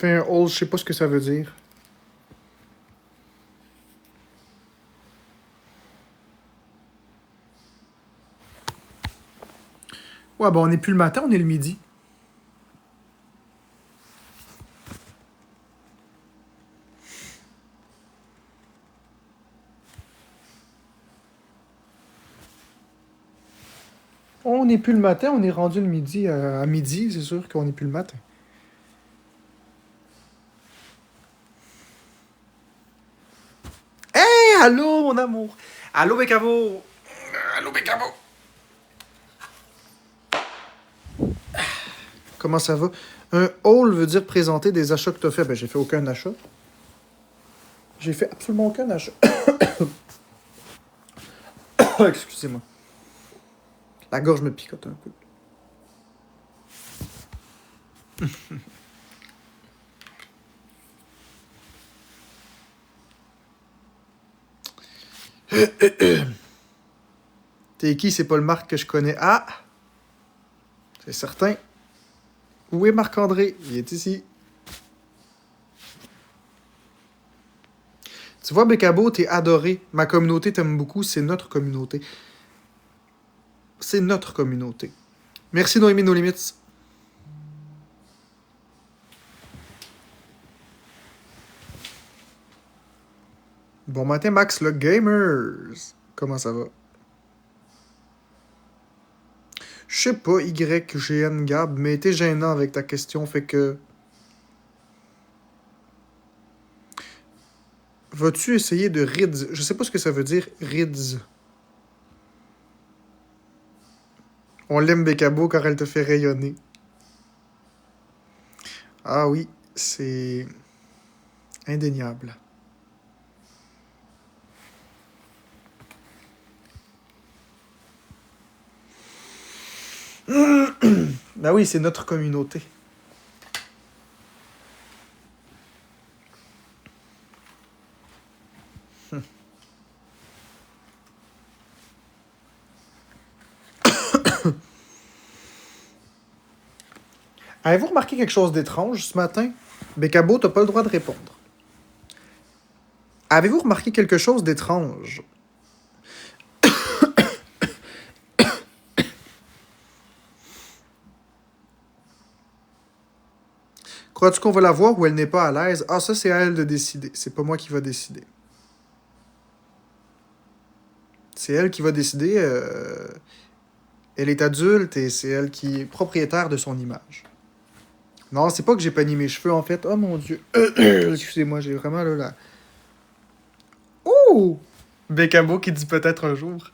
Fais un hold, je sais pas ce que ça veut dire. Ouais, bon, on n'est plus le matin, on est le midi. On n'est plus le matin, on est rendu le midi. À midi, c'est sûr qu'on n'est plus le matin. Hey, allô, mon amour. Allô, Bécamo. Allô, Bécamo. Comment ça va? Un haul veut dire présenter des achats que tu as fait. Ben, j'ai fait aucun achat. J'ai fait absolument aucun achat. Excusez-moi. La gorge me picote un peu. T'es qui? C'est pas le Marc que je connais. Ah! C'est certain. Où est Marc-André? Il est ici. Tu vois, Bécabo, t'es adoré. Ma communauté t'aime beaucoup. C'est notre communauté. C'est notre communauté. Merci, Noémie No Limits. Bon matin, Max le Gamers. Comment ça va? Je sais pas, YGN Gab, mais t'es gênant avec ta question, fait que... Vas-tu essayer de rids? Je sais pas ce que ça veut dire, rids. On l'aime, Bécabo, car elle te fait rayonner. Ah oui, c'est... indéniable. Ben oui, c'est notre communauté. Avez-vous remarqué quelque chose d'étrange ce matin? Bécabo, t'as pas le droit de répondre. Avez-vous remarqué quelque chose d'étrange? Crois-tu qu'on va la voir ou elle n'est pas à l'aise? Ah, ça, c'est à elle de décider. C'est pas moi qui va décider. C'est elle qui va décider. Elle est adulte et c'est elle qui est propriétaire de son image. Non, c'est pas que j'ai pogné mes cheveux, en fait. Oh mon Dieu. Excusez-moi, j'ai vraiment là... Ouh! Bécabo qui dit peut-être un jour.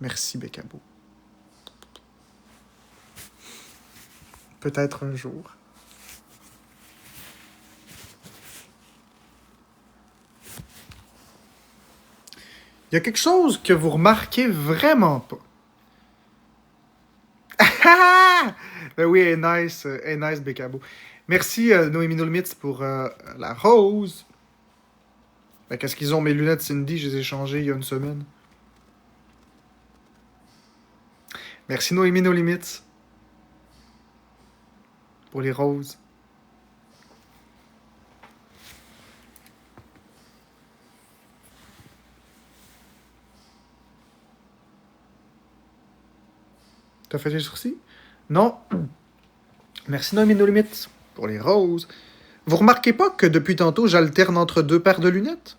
Merci, Bécabo. Peut-être un jour. Il y a quelque chose que vous remarquez vraiment pas. Ben oui, elle est nice, Bécabo. Merci, Noémie No Limits, pour la rose. Ben, qu'est-ce qu'ils ont, mes lunettes Cindy? Je les ai changées il y a une semaine. Merci, Noémie No Limits, pour les roses. T'as fait tes sourcils? Non. Merci, Noémie No Limits, pour les roses. Vous remarquez pas que depuis tantôt, j'alterne entre deux paires de lunettes?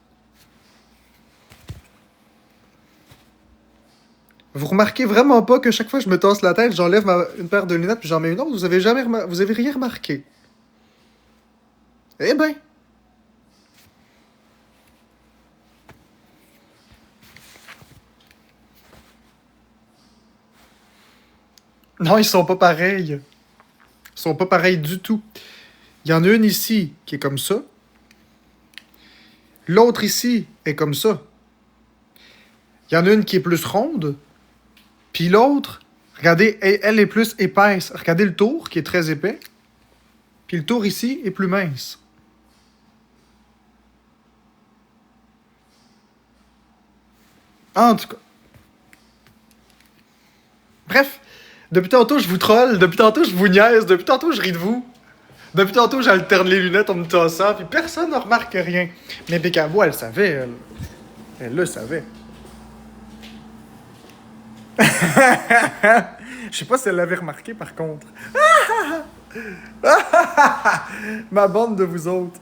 Vous remarquez vraiment pas que chaque fois que je me tasse la tête, j'enlève une paire de lunettes puis j'en mets une autre? Vous avez jamais vous avez rien remarqué? Eh ben. Non, ils sont pas pareils. Ils sont pas pareils du tout. Il y en a une ici qui est comme ça. L'autre ici est comme ça. Il y en a une qui est plus ronde. Puis l'autre, regardez, elle est plus épaisse. Regardez le tour qui est très épais. Puis le tour ici est plus mince. En tout cas. Bref, Depuis tantôt, je vous troll. Depuis tantôt, je vous niaise. Depuis tantôt, je ris de vous. Depuis tantôt, j'alterne les lunettes en me tassant, puis personne ne remarque rien. Mais Bécabo, elle savait, elle. Elle le savait. Je sais pas si elle l'avait remarqué, par contre. Ma bande de vous autres.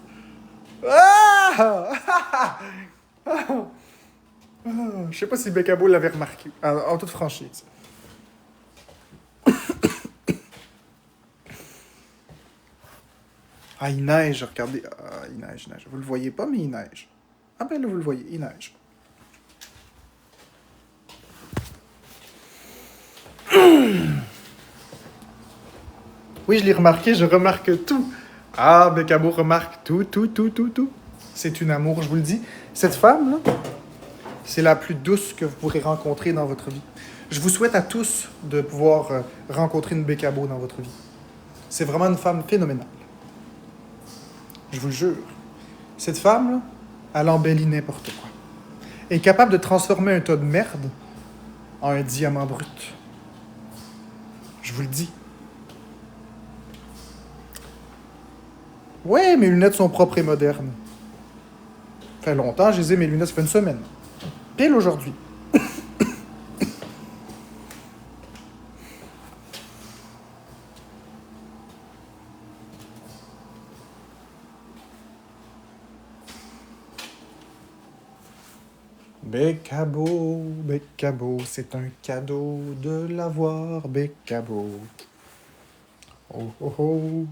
Je sais pas si Bécabo l'avait remarqué, en toute franchise. Ah, il neige, regardez. Ah, il neige, il neige. Vous le voyez pas, mais il neige. Ah ben là, vous le voyez, il neige. Oui, je l'ai remarqué, je remarque tout. Ah, Bécabo remarque tout, tout, tout, tout, tout. C'est une amour, je vous le dis. Cette femme, là, c'est la plus douce que vous pourrez rencontrer dans votre vie. Je vous souhaite à tous de pouvoir rencontrer une Bécabo dans votre vie. C'est vraiment une femme phénoménale. Je vous le jure. Cette femme, là, elle embellit n'importe quoi. Elle est capable de transformer un tas de merde en un diamant brut. Je vous le dis. Ouais, mes lunettes sont propres et modernes. Ça fait longtemps, je les ai, mes lunettes, ça fait une semaine. Pile aujourd'hui. Bécabo, Bécabo, c'est un cadeau de l'avoir, Bécabo. Oh oh oh.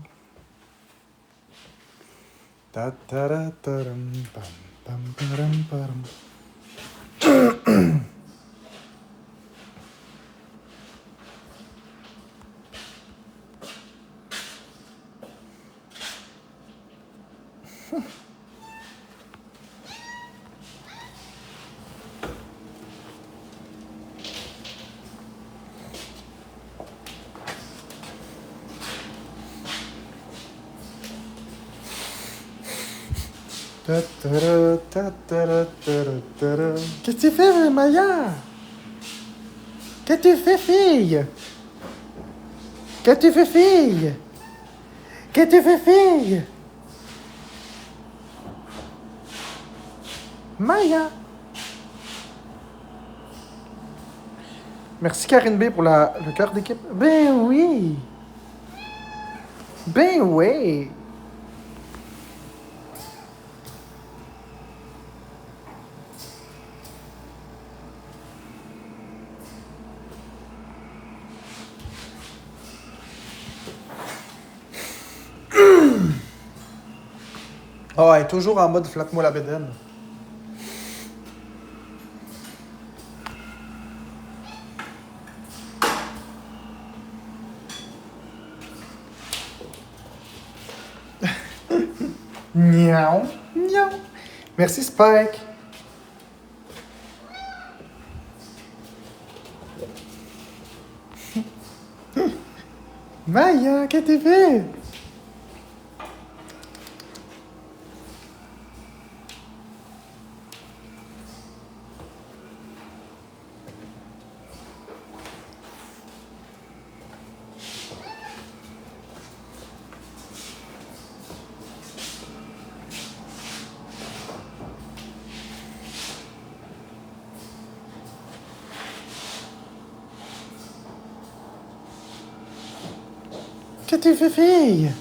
Ta ta ra ta ram, pam pam param param. Ta ta ra, ta ta ra, ta ra, ta ra. Qu'est-ce que tu fais, Maya? Qu'est-ce que tu fais, fille? Qu'est-ce que tu fais, fille? Qu'est-ce que tu fais, fille? Maya. Merci Karine B pour le cœur d'équipe. Ben oui. Ben oui. Oh, elle est toujours en mode flatte-moi la bédaine. Miaou. Miaou. Merci Spike. Maya, qu'est-ce que tu fais? Qu'est-ce que tu fais, fille?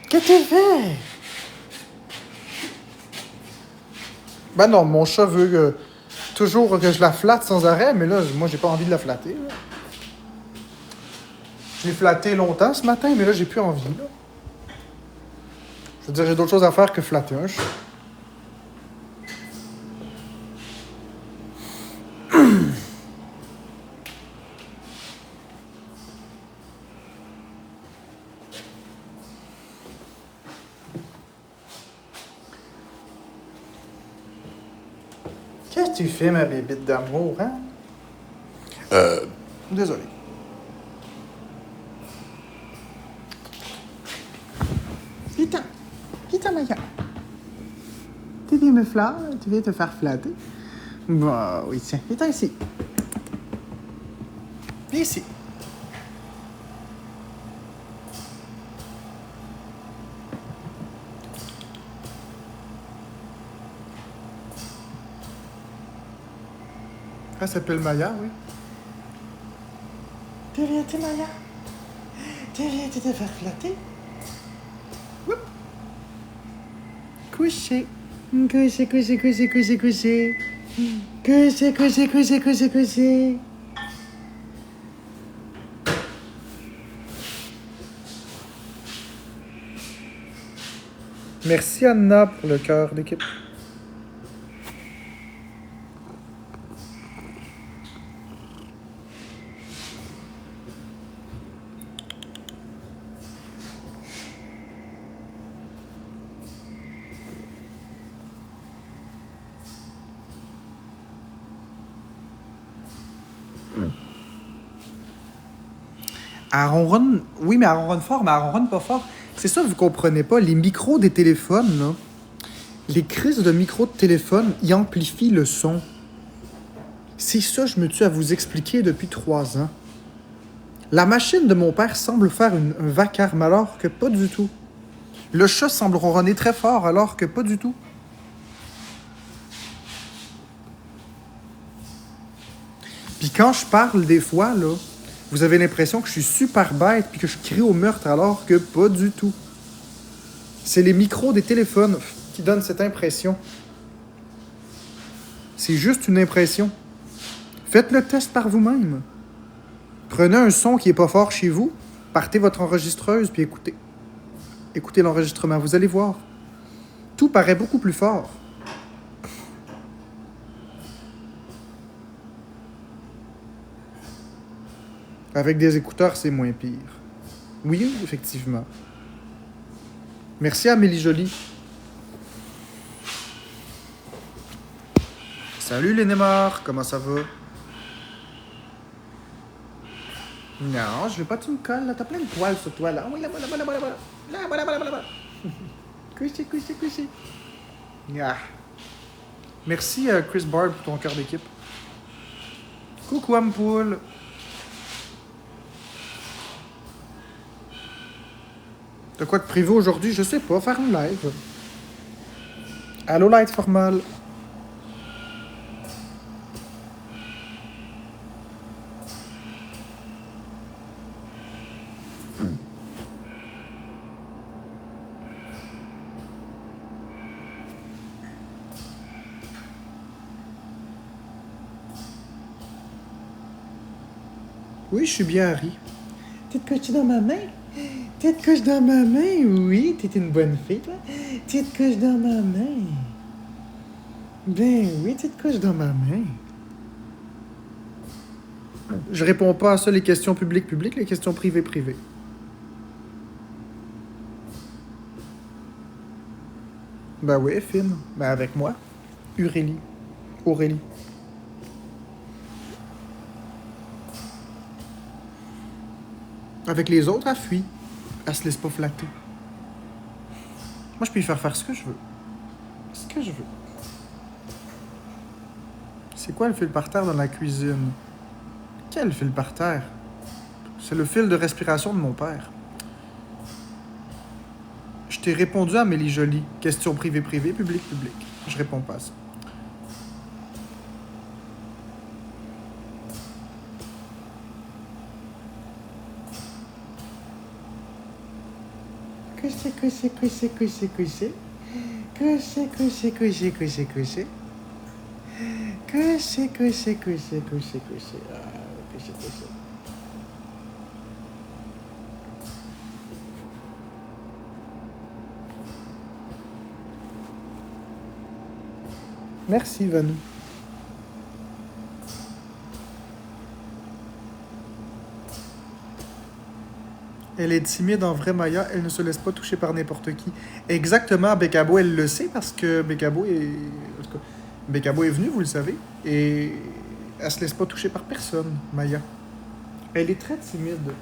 Qu'est-ce que tu fais? Ben non, mon chat veut toujours que je la flatte sans arrêt, mais là, moi, j'ai pas envie de la flatter. Là. Je l'ai flatté longtemps ce matin, mais là, j'ai plus envie. Là. Je veux dire, j'ai d'autres choses à faire que flatter un chat. tu fais, ma bébite d'amour, hein? Désolé. Viens, viens, Maya. Tu viens me flatter? Tu viens te faire flatter? Bon, oui, tiens. Viens ici. Viens ici. Elle s'appelle Maya, oui. Tu viens, Maya? Tu viens te faire flatter? Oup. Coucher. Coucher, coucher, coucher, coucher, coucher. Coucher, coucher, coucher, coucher, coucher. Merci Anna pour le cœur d'équipe. Elle ronronne, oui, mais elle ronronne fort, mais elle ronronne pas fort. C'est ça, vous comprenez pas. Les micros des téléphones, là, les crises de micros de téléphone, ils amplifient le son. C'est ça, je me tue à vous expliquer depuis 3 ans. La machine de mon père semble faire un vacarme, alors que pas du tout. Le chat semble ronronner très fort, alors que pas du tout. Puis quand je parle des fois, là, vous avez l'impression que je suis super bête puis que je crie au meurtre alors que pas du tout. C'est les micros des téléphones qui donnent cette impression. C'est juste une impression. Faites le test par vous-même. Prenez un son qui est pas fort chez vous, partez votre enregistreuse puis écoutez. Écoutez l'enregistrement, vous allez voir. Tout paraît beaucoup plus fort. Avec des écouteurs, c'est moins pire. Oui, effectivement. Merci Amélie Jolie. Salut les Neymar, comment ça va? Non, je veux pas que tu me colles, là. T'as plein de poils sur toi, là. Oui, là, voilà, voilà, voilà, voilà. Là, voilà, voilà, voilà. Couché, couché, couché. Ah. Merci Chris Bard pour ton cœur d'équipe. Coucou Ampoule. T'as quoi de prévu aujourd'hui? Je sais pas, faire une live. Allô, light formal. Oui, je suis bien Harry. T'es te couché dans ma main? T'es te couché dans ma main? Oui, t'es une bonne fille, toi. T'es te couché dans ma main. Ben oui, t'es te couché dans ma main. Je réponds pas à ça, les questions publiques, les questions privées. Ben oui, Finn. Ben avec moi. Aurélie. Avec les autres, elle fuit. Elle se laisse pas flatter. Moi, je peux y faire ce que je veux. Ce que je veux. C'est quoi le fil par terre dans la cuisine? Quel fil par terre? C'est le fil de respiration de mon père. Je t'ai répondu à Amélie Jolie. Question privée, public. Je réponds pas à ça. Couché. Merci, Vanou. Elle est timide en vrai, Maya. Elle ne se laisse pas toucher par n'importe qui. Exactement, Bekabo, elle le sait parce que Bekabo est... En tout cas, Bekabo est venue, vous le savez, et elle se laisse pas toucher par personne, Maya. Elle est très timide.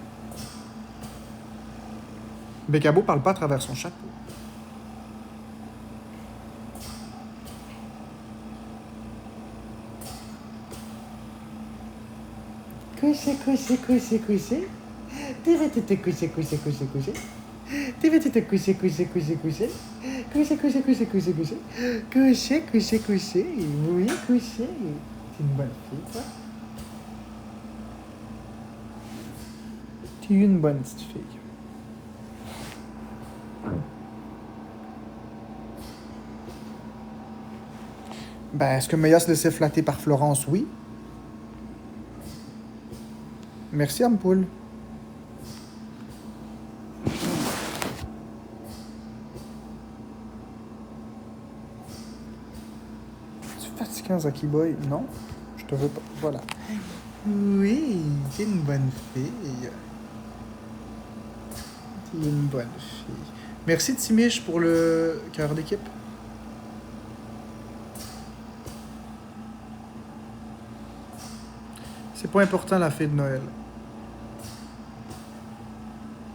Bekabo parle pas à travers son chapeau. Coucher, coucher, coucher, coucher. Tu vas te coucher, coucher, coucher, coucher. Tu vas te coucher, coucher, coucher, coucher. Coucher, coucher, coucher, coucher, coucher. Coucher, coucher, coucher. Oui, coucher. T'es une bonne fille, toi. Tu es une bonne petite fille. Ben, est-ce que Maya se laissait flatter par Florence? Oui. Merci, Ampoule. Tu es fatiguant, Zaki Boy? Non? Je te veux pas. Voilà. Oui, t'es une bonne fille. T'es une bonne fille. Merci, Timiche, pour le cœur d'équipe. C'est pas important, la fête de Noël.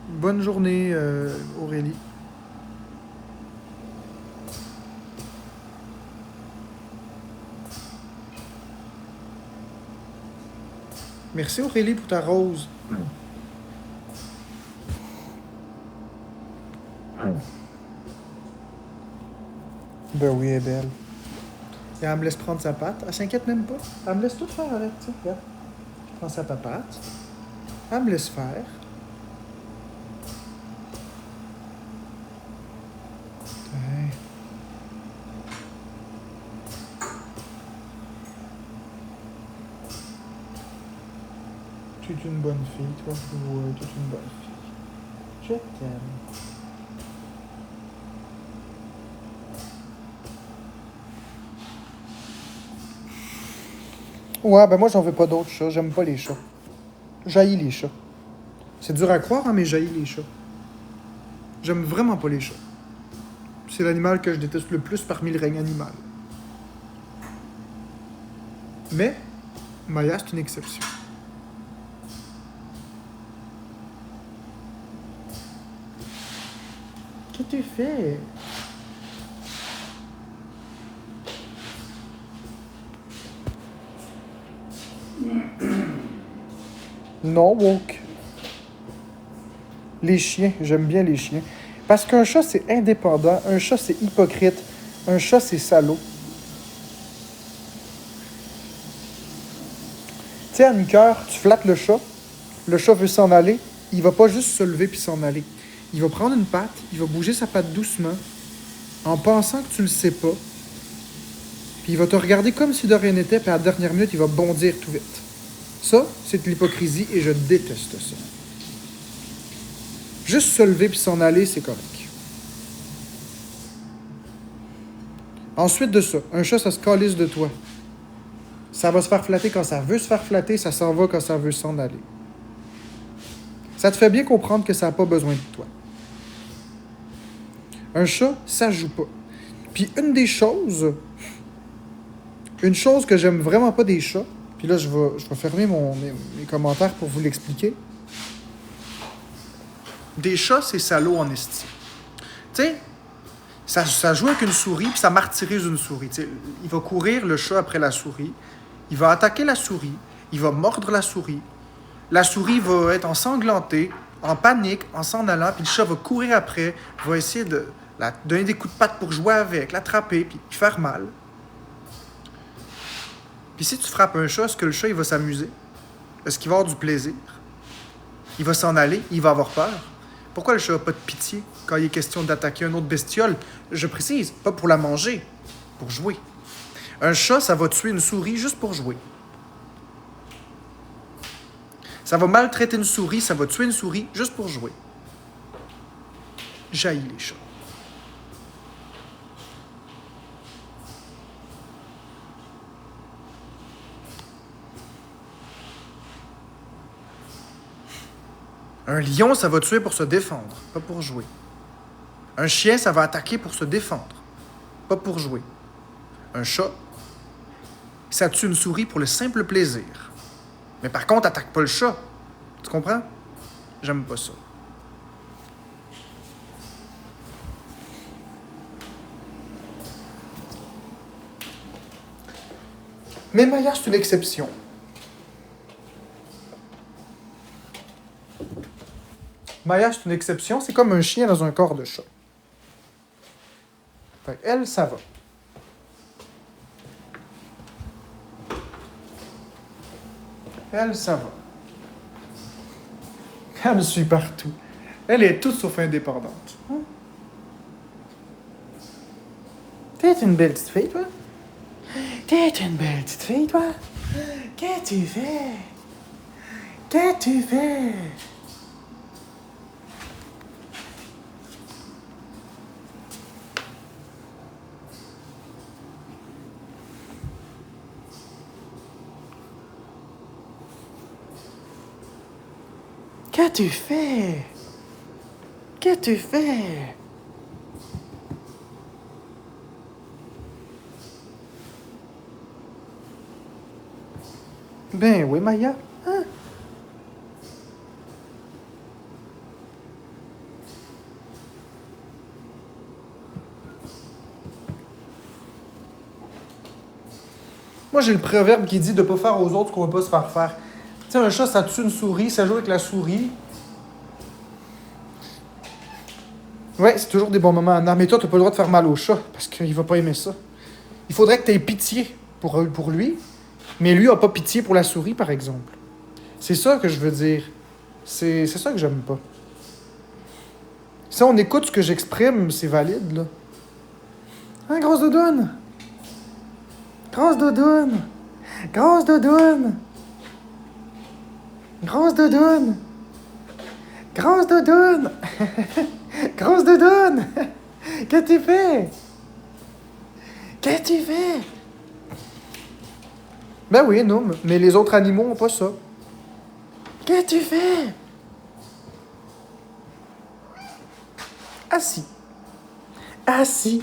Bonne journée, Aurélie. Merci, Aurélie, pour ta rose. Ben oui, elle est belle. Et elle me laisse prendre sa patte. Elle s'inquiète même pas. Elle me laisse tout faire avec, tu sais. Regarde. Je prends sa papate. Elle me laisse faire. Ouais. Tu es une bonne fille, toi. Ouais, tu es une bonne fille. Je t'aime. Ouais, ben moi, j'en veux pas d'autres chats. J'aime pas les chats. J'haïs les chats. C'est dur à croire, hein, mais j'haïs les chats. J'aime vraiment pas les chats. C'est l'animal que je déteste le plus parmi le règne animal. Mais, Maya, c'est une exception. Qu'est-ce que tu fais? Non, woke. Les chiens, j'aime bien les chiens. Parce qu'un chat, c'est indépendant. Un chat, c'est hypocrite. Un chat, c'est salaud. Tu sais, Anne-Cœur, tu flattes le chat veut s'en aller, il va pas juste se lever puis s'en aller. Il va prendre une patte, il va bouger sa patte doucement, en pensant que tu le sais pas, puis il va te regarder comme si de rien n'était, puis à la dernière minute, il va bondir tout vite. Ça, c'est de l'hypocrisie et je déteste ça. Juste se lever puis s'en aller, c'est correct. Ensuite de ça, un chat, ça se calisse de toi. Ça va se faire flatter quand ça veut se faire flatter, ça s'en va quand ça veut s'en aller. Ça te fait bien comprendre que ça n'a pas besoin de toi. Un chat, ça joue pas. Puis une chose que j'aime vraiment pas des chats, puis là, je vais fermer mes commentaires pour vous l'expliquer. Des chats, c'est salaud en esti. Tu sais, ça joue avec une souris, puis ça martyrise une souris. T'sais, il va courir, le chat, après la souris. Il va attaquer la souris. Il va mordre la souris. La souris va être ensanglantée, en panique, en s'en allant, puis le chat va courir après, va essayer de la donner des coups de patte pour jouer avec, l'attraper, puis lui faire mal. Puis si tu frappes un chat, est-ce que le chat, il va s'amuser? Est-ce qu'il va avoir du plaisir? Il va s'en aller, il va avoir peur. Pourquoi le chat n'a pas de pitié quand il est question d'attaquer une autre bestiole? Je précise, pas pour la manger, pour jouer. Un chat, ça va tuer une souris juste pour jouer. Ça va maltraiter une souris, ça va tuer une souris juste pour jouer. J'haïs les chats. Un lion, ça va tuer pour se défendre, pas pour jouer. Un chien, ça va attaquer pour se défendre, pas pour jouer. Un chat, Ça tue une souris pour le simple plaisir. Mais par contre, attaque pas le chat. Tu comprends? J'aime pas ça. Mais Maya, c'est une exception. Maya, c'est une exception. C'est comme un chien dans un corps de chat. Fait elle, ça va. Elle, ça va. Elle me suit partout. Elle est toute sauf indépendante. T'es une belle petite fille, toi? T'es une belle petite fille, toi? Qu'est-ce que tu fais? Qu'est-ce que tu fais? Qu'est-ce que tu fais? Qu'est-ce que tu fais? Ben oui, Maya. Hein? Moi, j'ai le proverbe qui dit de ne pas faire aux autres ce qu'on ne veut pas se faire faire. Tu sais, un chat, ça tue une souris, ça joue avec la souris. Ouais, c'est toujours des bons moments en armes. Mais toi, t'as pas le droit de faire mal au chat, parce qu'il va pas aimer ça. Il faudrait que tu aies pitié pour lui, mais lui a pas pitié pour la souris, par exemple. C'est ça que je veux dire. C'est ça que j'aime pas. Si on écoute ce que j'exprime, c'est valide, là. Hein, grosse doudoune? Grosse doudoune! Grosse doudoune! Grosse doudoune! Grosse doudoune! Grosse doudoune! Qu'est-ce que tu fais? Qu'est-ce que tu fais? Ben oui, non, mais les autres animaux ont pas ça. Qu'est-ce que tu fais? Assis. Assis.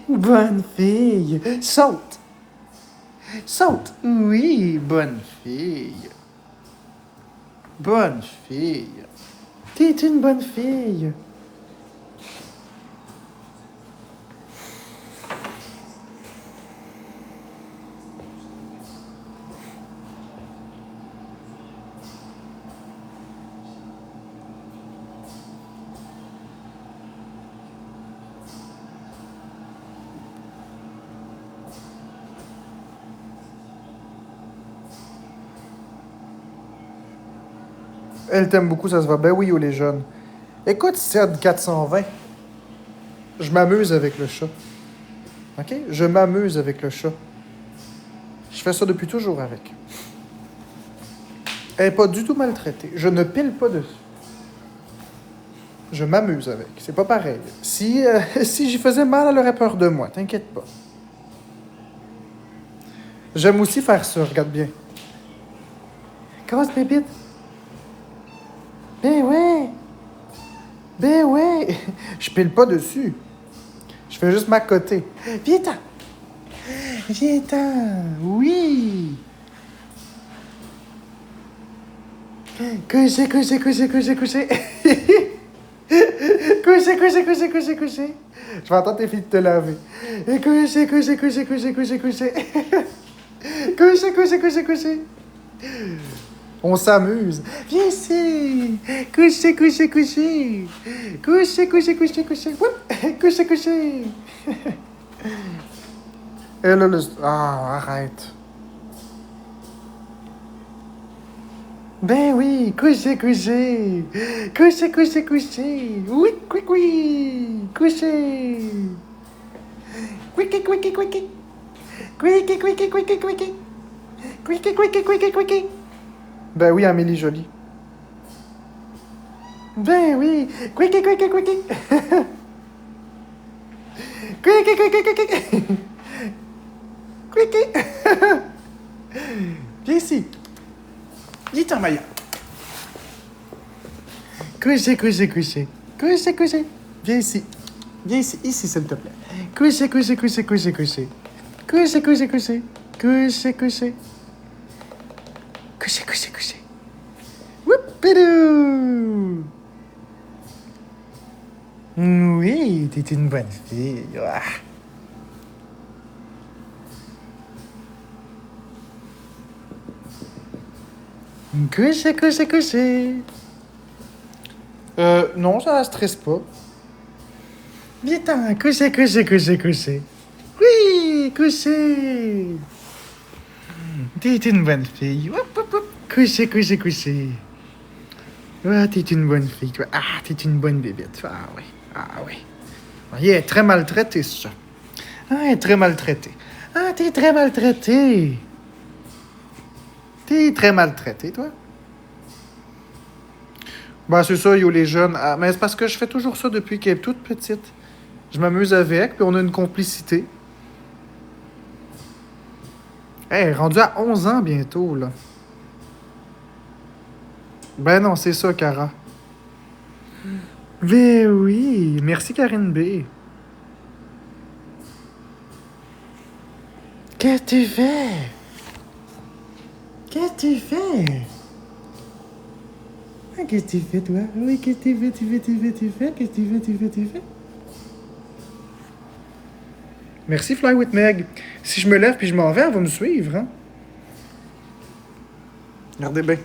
Bonne fille. Saute. Saute. Oui, bonne fille. Bonne fille. T'es une bonne fille. Elle t'aime beaucoup, ça se voit. Ben oui, ou les jeunes. Écoute, CED 420. Je m'amuse avec le chat. OK? Je m'amuse avec le chat. Je fais ça depuis toujours avec. Elle n'est pas du tout maltraitée. Je ne pile pas dessus. Je m'amuse avec. C'est pas pareil. Si j'y faisais mal, elle aurait peur de moi. T'inquiète pas. J'aime aussi faire ça, regarde bien. Grosse bébite. Ben ouais. Ben ouais. Je pile pas dessus. Je fais juste m'accoter. Viens-t'en. Viens-t'en. Oui. Coucher, coucher, coucher, coucher, coucher. Coucher, coucher, coucher, coucher, coucher. Je vais entendre tes filles te laver. Coucher, coucher, coucher, coucher, coucher, coucher. Coucher, coucher, coucher, coucher. On s'amuse. Viens ici. Coucher, coucher, coucher. Coucher, coucher, coucher, coucher. Coucher, coucher. Et là, ah, arrête. Ben oui, coucher, coucher. Coucher, coucher, coucher. Oui, oui, oui. Coucher. Quickie, quickie, quickie. Quickie, quickie, quickie, quickie. Quickie, quickie, quickie, quickie. Ben oui, Amélie Jolie. Ben oui. Quickie, quickie, quickie. Quickie, quickie, quickie. Quickie. Viens ici. Viens, Maya. Coucher, coucher, coucher. Coucher, coucher. Viens ici. Viens ici. Ici, s'il te plaît. Coucher, coucher, coucher, coucher, coucher. Coucher, coucher, coucher. Coucher, coucher. Coucher, coucher, coucher. Whoopidou! Oui, t'es une bonne fille. Ah. Coucher, coucher, coucher. Non, ça la stresse pas. Viens, coucher, coucher, coucher, coucher. Oui, coucher. T'es une bonne fille. Whoop, whoop, whoop. Coucher, coucher, coucher. Ah, t'es une bonne fille, toi. Ah, t'es une bonne bébête. Ah, oui. Ah, oui. Il est très maltraité, ça. Ah, il est très maltraité. Ah, t'es très maltraité. T'es très maltraité, toi. Ben, c'est ça, yo, les jeunes. Ah, mais c'est parce que je fais toujours ça depuis qu'elle est toute petite. Je m'amuse avec, puis on a une complicité. Hey, rendu à 11 ans bientôt, là. Ben non, c'est ça, Cara. Ben oui. Merci, Karine B. Qu'est-ce que tu fais? Qu'est-ce que tu fais? Ah, qu'est-ce que tu fais, toi? Oui, qu'est-ce que tu fais? Qu'est-ce que tu fais? Merci, Fly with Meg. Si je me lève puis je m'en vais, elle va me suivre, hein? Regardez bien.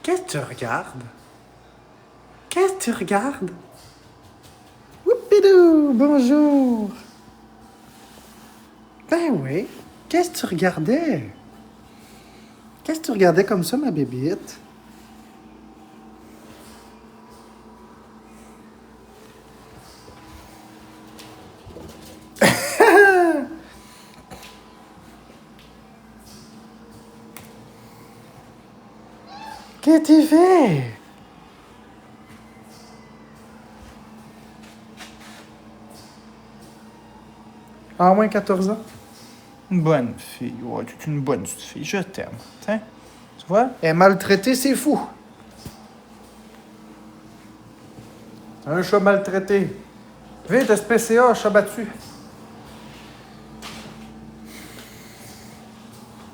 Qu'est-ce que tu regardes? Qu'est-ce que tu regardes? Whoopidou, bonjour. Ben oui. Qu'est-ce que tu regardais? Qu'est-ce que tu regardais comme ça, ma bébite? Qu'est-ce que tu fais? À moins 14 ans? Une bonne fille. Ouais, tu es une bonne petite fille. Je t'aime. Tiens. Tu vois? Elle est maltraitée, c'est fou. Un chat maltraité. Vite, SPCA, chat battu.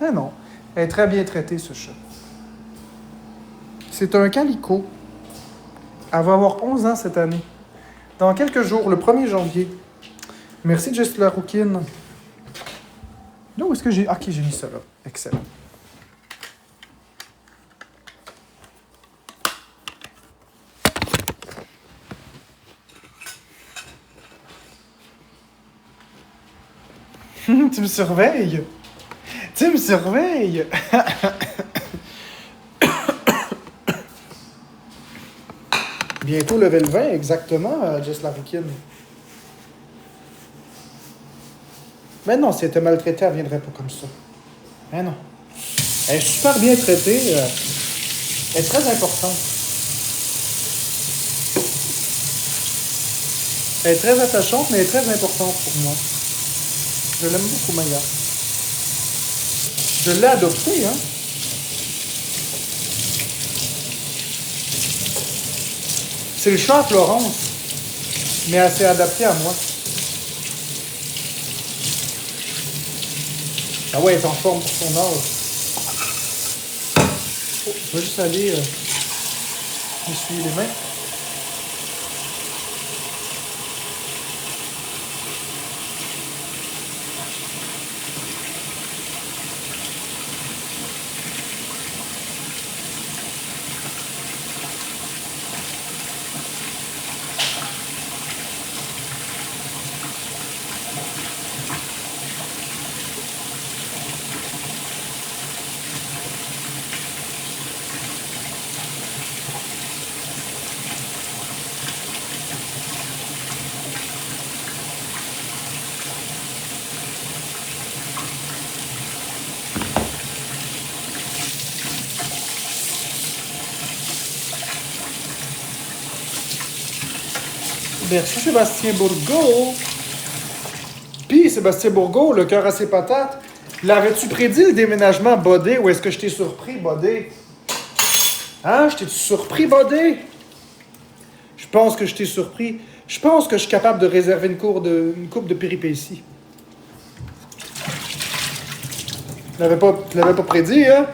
Mais non. Elle est très bien traitée, ce chat. C'est un calico. Elle va avoir 11 ans cette année. Dans quelques jours, le 1er janvier. Merci, Jess la rouquine. Là, où est-ce que j'ai... Ok, j'ai mis ça là. Excellent. Tu me surveilles? Tu me surveilles? Bientôt level 20, exactement, Jess la rouquine. Mais non, si elle était maltraitée, elle ne viendrait pas comme ça. Mais non. Elle est super bien traitée. Elle est très importante. Elle est très attachante, mais elle est très importante pour moi. Je l'aime beaucoup, Maya. Je l'ai adoptée, hein. C'est le chat à Florence, mais elle s'est adaptée à moi. Ah ouais, elle est en forme pour son âge. Oh, je vais juste aller m'essuyer les mains. Merci Sébastien Bourgault. Puis Sébastien Bourgault, le cœur à ses patates, l'avais-tu prédit le déménagement Bodé ou est-ce que je t'ai surpris, Bodé? Hein? Je t'ai surpris, Bodé? Je pense que je t'ai surpris. Je pense que je suis capable de réserver une coupe de péripéties. Tu l'avais pas prédit, hein?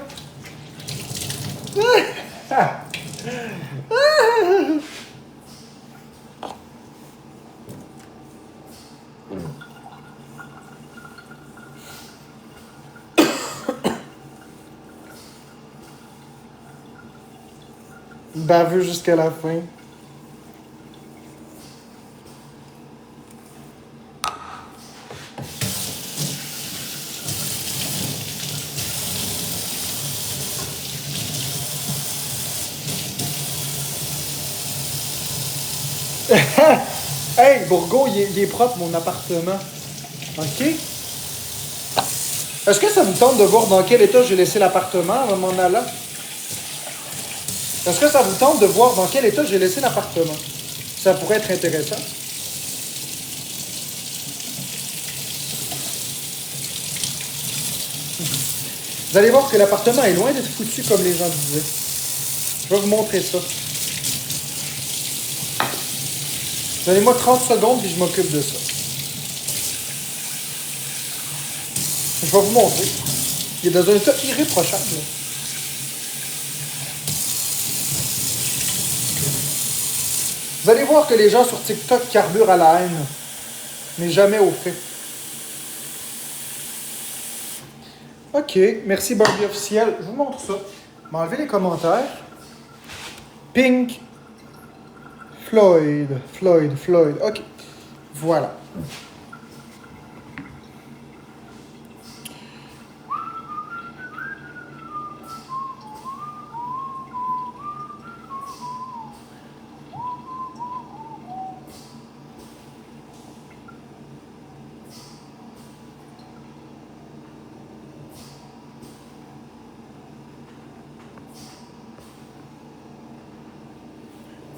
Baveux jusqu'à la fin. Hey, Bourgault, il est propre, mon appartement. OK? Est-ce que ça vous tente de voir dans quel état j'ai laissé l'appartement en m'en allant? Est-ce que ça vous tente de voir dans quel état j'ai laissé l'appartement? Ça pourrait être intéressant. Vous allez voir que l'appartement est loin d'être foutu comme les gens disaient. Je vais vous montrer ça. Donnez-moi 30 secondes puis je m'occupe de ça. Je vais vous montrer. Il est dans un état irréprochable. Vous allez voir que les gens sur TikTok carburent à la haine, mais jamais au fait. OK, merci Barbie officiel. Je vous montre ça. M'enlever les commentaires. Pink. Floyd. OK. Voilà.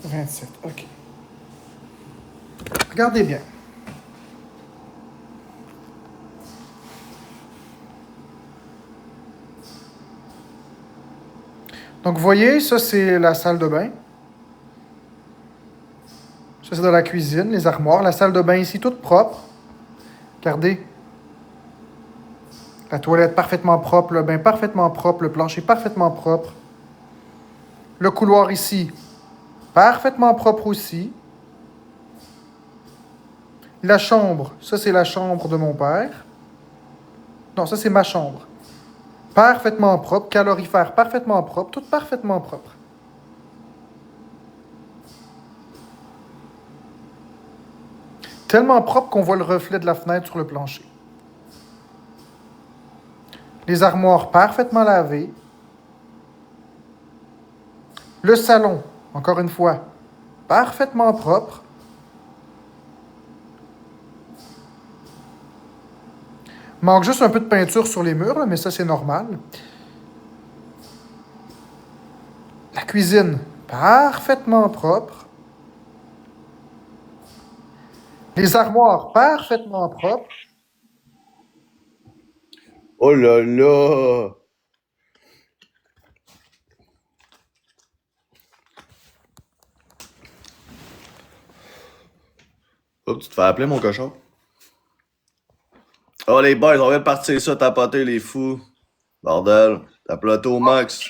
« 27, OK. Regardez bien. Donc, vous voyez, ça, c'est la salle de bain. Ça, c'est dans la cuisine, les armoires. La salle de bain ici, toute propre. Regardez. La toilette parfaitement propre, le bain parfaitement propre, le plancher parfaitement propre. Le couloir ici, parfaitement propre aussi. La chambre, ça c'est la chambre de mon père. Non, ça c'est ma chambre. Parfaitement propre, calorifère parfaitement propre, tout parfaitement propre. Tellement propre qu'on voit le reflet de la fenêtre sur le plancher. Les armoires parfaitement lavées. Le salon, encore une fois, parfaitement propre. Manque juste un peu de peinture sur les murs, là, mais ça, c'est normal. La cuisine, parfaitement propre. Les armoires, parfaitement propres. Oh là là! Oh, tu te fais appeler, mon cochon? Oh, les boys, on vient de partir ça, tapoter les fous. Bordel, t'as plateau au max.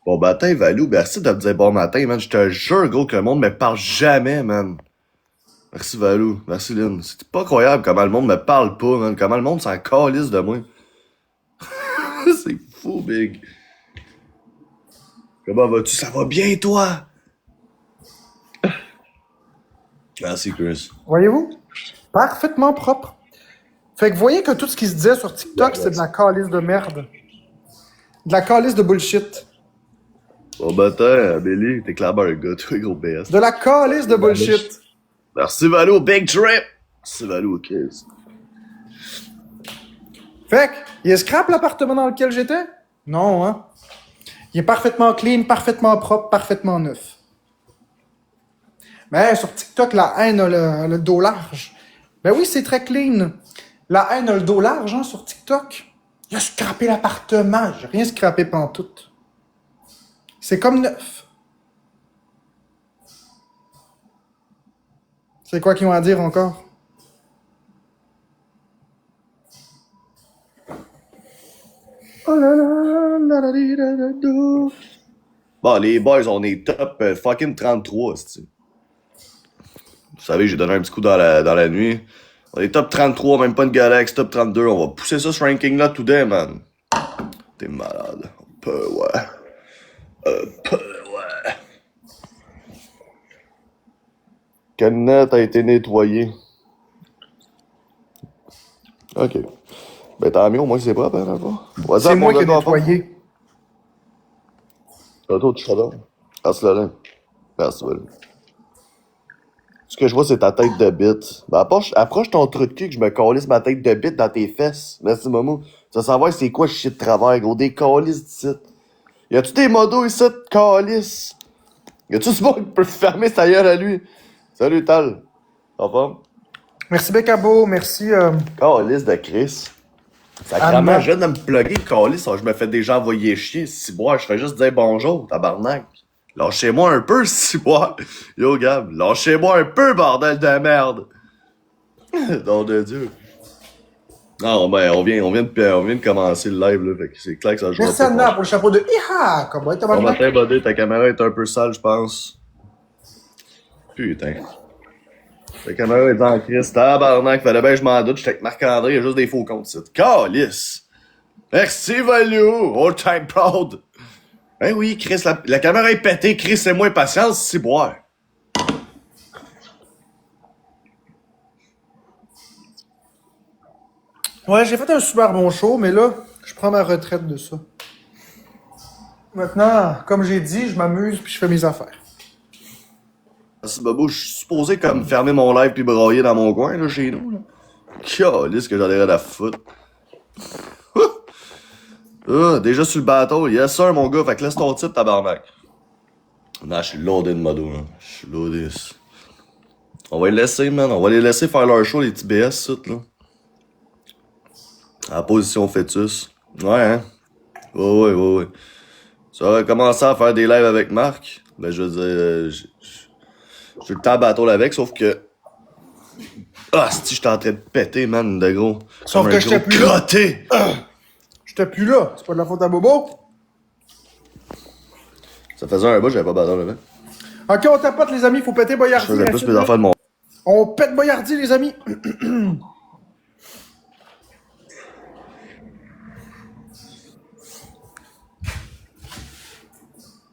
Bon matin, Valou, merci de me dire bon matin, man. Je te jure, gros, que le monde me parle jamais, man. Merci, Valou. Merci, Lynn. C'est pas croyable comment le monde me parle pas, man. Comment le monde s'en calisse de moi. C'est fou, big. Comment vas-tu? Ça va bien, toi? Merci, Chris. Voyez-vous? Parfaitement propre. Fait que vous voyez que tout ce qui se disait sur TikTok, c'est de la calice de merde. De la calice de bullshit. Bon matin, Billy. T'es clairement un gars, toi, gros BS. De la calice de bullshit. Merci, Valou. Big trip! Merci, Valou, Chris. Fait que, il est scrap l'appartement dans lequel j'étais? Non, hein? Il est parfaitement clean, parfaitement propre, parfaitement neuf. Mais sur TikTok, la haine a le dos large. Ben oui, c'est très clean. La haine a le dos large, hein, sur TikTok. Il a scrappé l'appartement. J'ai rien scrappé pantoute. C'est comme neuf. C'est quoi qu'ils ont à dire encore? Oh là là, la la li, la la do. Bon, les boys, on est top fucking 33, c'ti. Vous savez, j'ai donné un petit coup dans la nuit. On est top 33, même pas une galaxie, top 32. On va pousser ça, ce ranking-là, today, man. T'es malade. Un peu, ouais. Un peu, ouais. Canette a été nettoyée. Ok. Ben, tant mieux, au moins, c'est propre, hein, d'abord. C'est moi qui ai nettoyé. Toi, tu seras Merci, Laurent. Merci, Laurent. Ce que je vois, c'est ta tête de bite. Ben, approche ton truc de cul que je me calisse ma tête de bite dans tes fesses. Merci, Momo. Tu vas savoir c'est quoi chier de travers, gros. Des calices d'ici. Y a-tu des modos ici de calices? Y a-tu ce monde qui peut fermer sa gueule à lui? Salut, Tal. Ça va? Merci, Becabo. Merci. Calice de Chris. Sacrément, je viens de me plugger, calice. Je me fais déjà envoyer chier. Si boire, je fais juste dire bonjour, tabarnak. Lâchez-moi un peu, si boire. Yo, Gab, lâchez-moi un peu, bordel de merde. Nom de Dieu. Non, ben, on vient de commencer le live, là. Fait que c'est clair que ça joue. Merci, Anna, pour le chapeau de Iha. Comment est-ce Bon matin, buddy. Ta caméra est un peu sale, je pense. Putain. Ta caméra est en crise. Tabarnak, fallait bien que je m'en doute. J'étais avec Marc-André, il y a juste des faux comptes ici. Calice! Merci, Valou! All time proud! Ben oui, Chris, la caméra est pétée. Chris, c'est moins patience, c'est boire. Ouais, j'ai fait un super bon show, mais là, je prends ma retraite de ça. Maintenant, comme j'ai dit, je m'amuse puis je fais mes affaires. Merci, Bobo. Je suis supposé comme fermer mon live puis brailler dans mon coin, là, chez nous, là. Calice que j'en ai rien à foutre. Déjà sur le bateau. Yes, sir, mon gars. Fait que laisse ton titre, tabarnak. Non, je suis loadé de modo, là. Je suis loadé. On va les laisser, man. On va les laisser faire leur show, les petits BS, tout, là. À la position fœtus. Ouais, hein. Ouais. Tu vas commencer à faire des lives avec Marc. Ben, je veux dire, j'ai le temps à bateau avec, sauf que. Ah, si j'étais en train de péter, man, de gros. Sauf que j'étais plus là. J'étais plus là. C'est pas de la faute à Bobo. Ça faisait un bout, j'avais pas bateau avec. Ok, on tapote, les amis. Faut péter Boyardi. Je faisais plus mes affaires de mon. On pète Boyardi, les amis.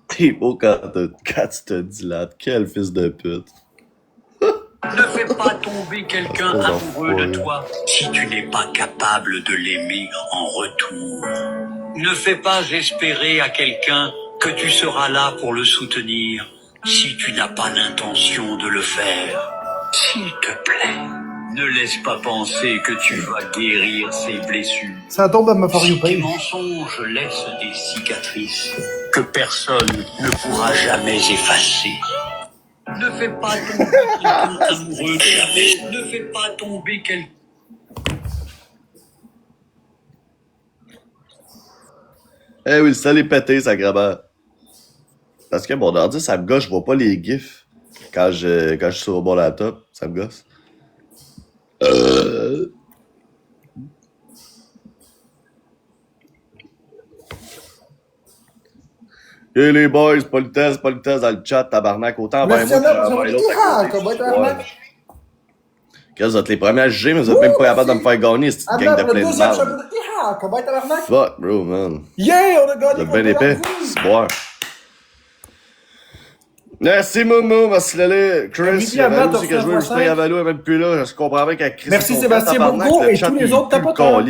T'es beau quand tu te dilates. Quel fils de pute. Ne fais pas tomber quelqu'un amoureux de toi si tu n'es pas capable de l'aimer en retour. Ne fais pas espérer à quelqu'un que tu seras là pour le soutenir si tu n'as pas l'intention de le faire. S'il te plaît, ne laisse pas penser que tu vas guérir ses blessures. Ça tombe à ma For You Si tes page. mensonges laissent des cicatrices que personne ne pourra jamais effacer. Ne fais pas tomber quelqu'un amoureux jamais. Ne fais pas tomber quelqu'un. Eh oui, ça les pété, ça grabait. Parce que mon ordi, ça me gosse, je vois pas les gifs quand je suis sur mon laptop. Ça me gosse. Et les boys, politesse dans le chat, tabarnak. Autant vers moi que vers l'autre. Qu'est-ce que vous êtes les premiers à juger, mais vous êtes même pas capable de me faire gagner, cette gang de plein de mal. Fuck, bro, man. Yeah, on a gagné. Vous êtes bien épais. C'est boire. Merci, Momo. Merci, Lélé. Chris, il y a Valou aussi qui a joué. Justin Yavalou est même plus là. Je comprends bien qu'à Chris. Merci, Sébastien Bourgo et tous les autres tapoteurs.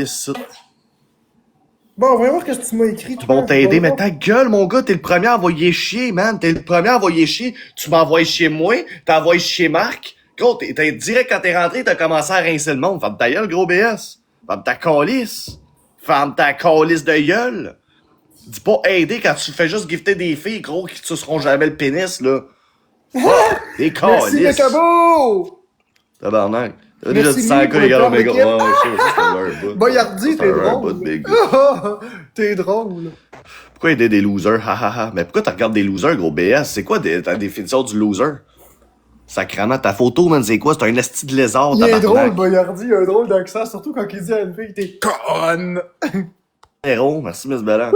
Bon, on va voir qu'est-ce que tu m'as écrit. Ils vont t'aider, mais ta gueule, mon gars, t'es le premier à envoyer chier, man. T'es le premier à envoyer chier. Tu m'envoies chier moi, t'as envoyé chier Marc. Gros, t'es direct quand t'es rentré, t'as commencé à rincer le monde. Ferme ta gueule, gros BS. Ferme ta calice. Ferme ta calice de gueule. Dis pas aider quand tu fais juste gifter des filles, gros, qui te seront jamais le pénis, là. Des Merci, calices. Mécabo! Tabarnak. T'as Merci, déjà dit 100 Mimi, gars égal pour au le méga. corps Ouais, ça, c'est un bout. Boyardi, C'est t'es un drôle. bout, big. T'es drôle. Pourquoi aider des losers? Ha ha ha. Mais pourquoi tu regardes des losers, gros BS? C'est quoi ta définition du loser? Sacrément, ta photo, man, c'est quoi? C'est un esti de lézard, Il est tabarnak. drôle, Boyardi, il a un drôle d'accent, surtout quand il dit à une fille, t'es conne. Héros, merci Miss Bellan.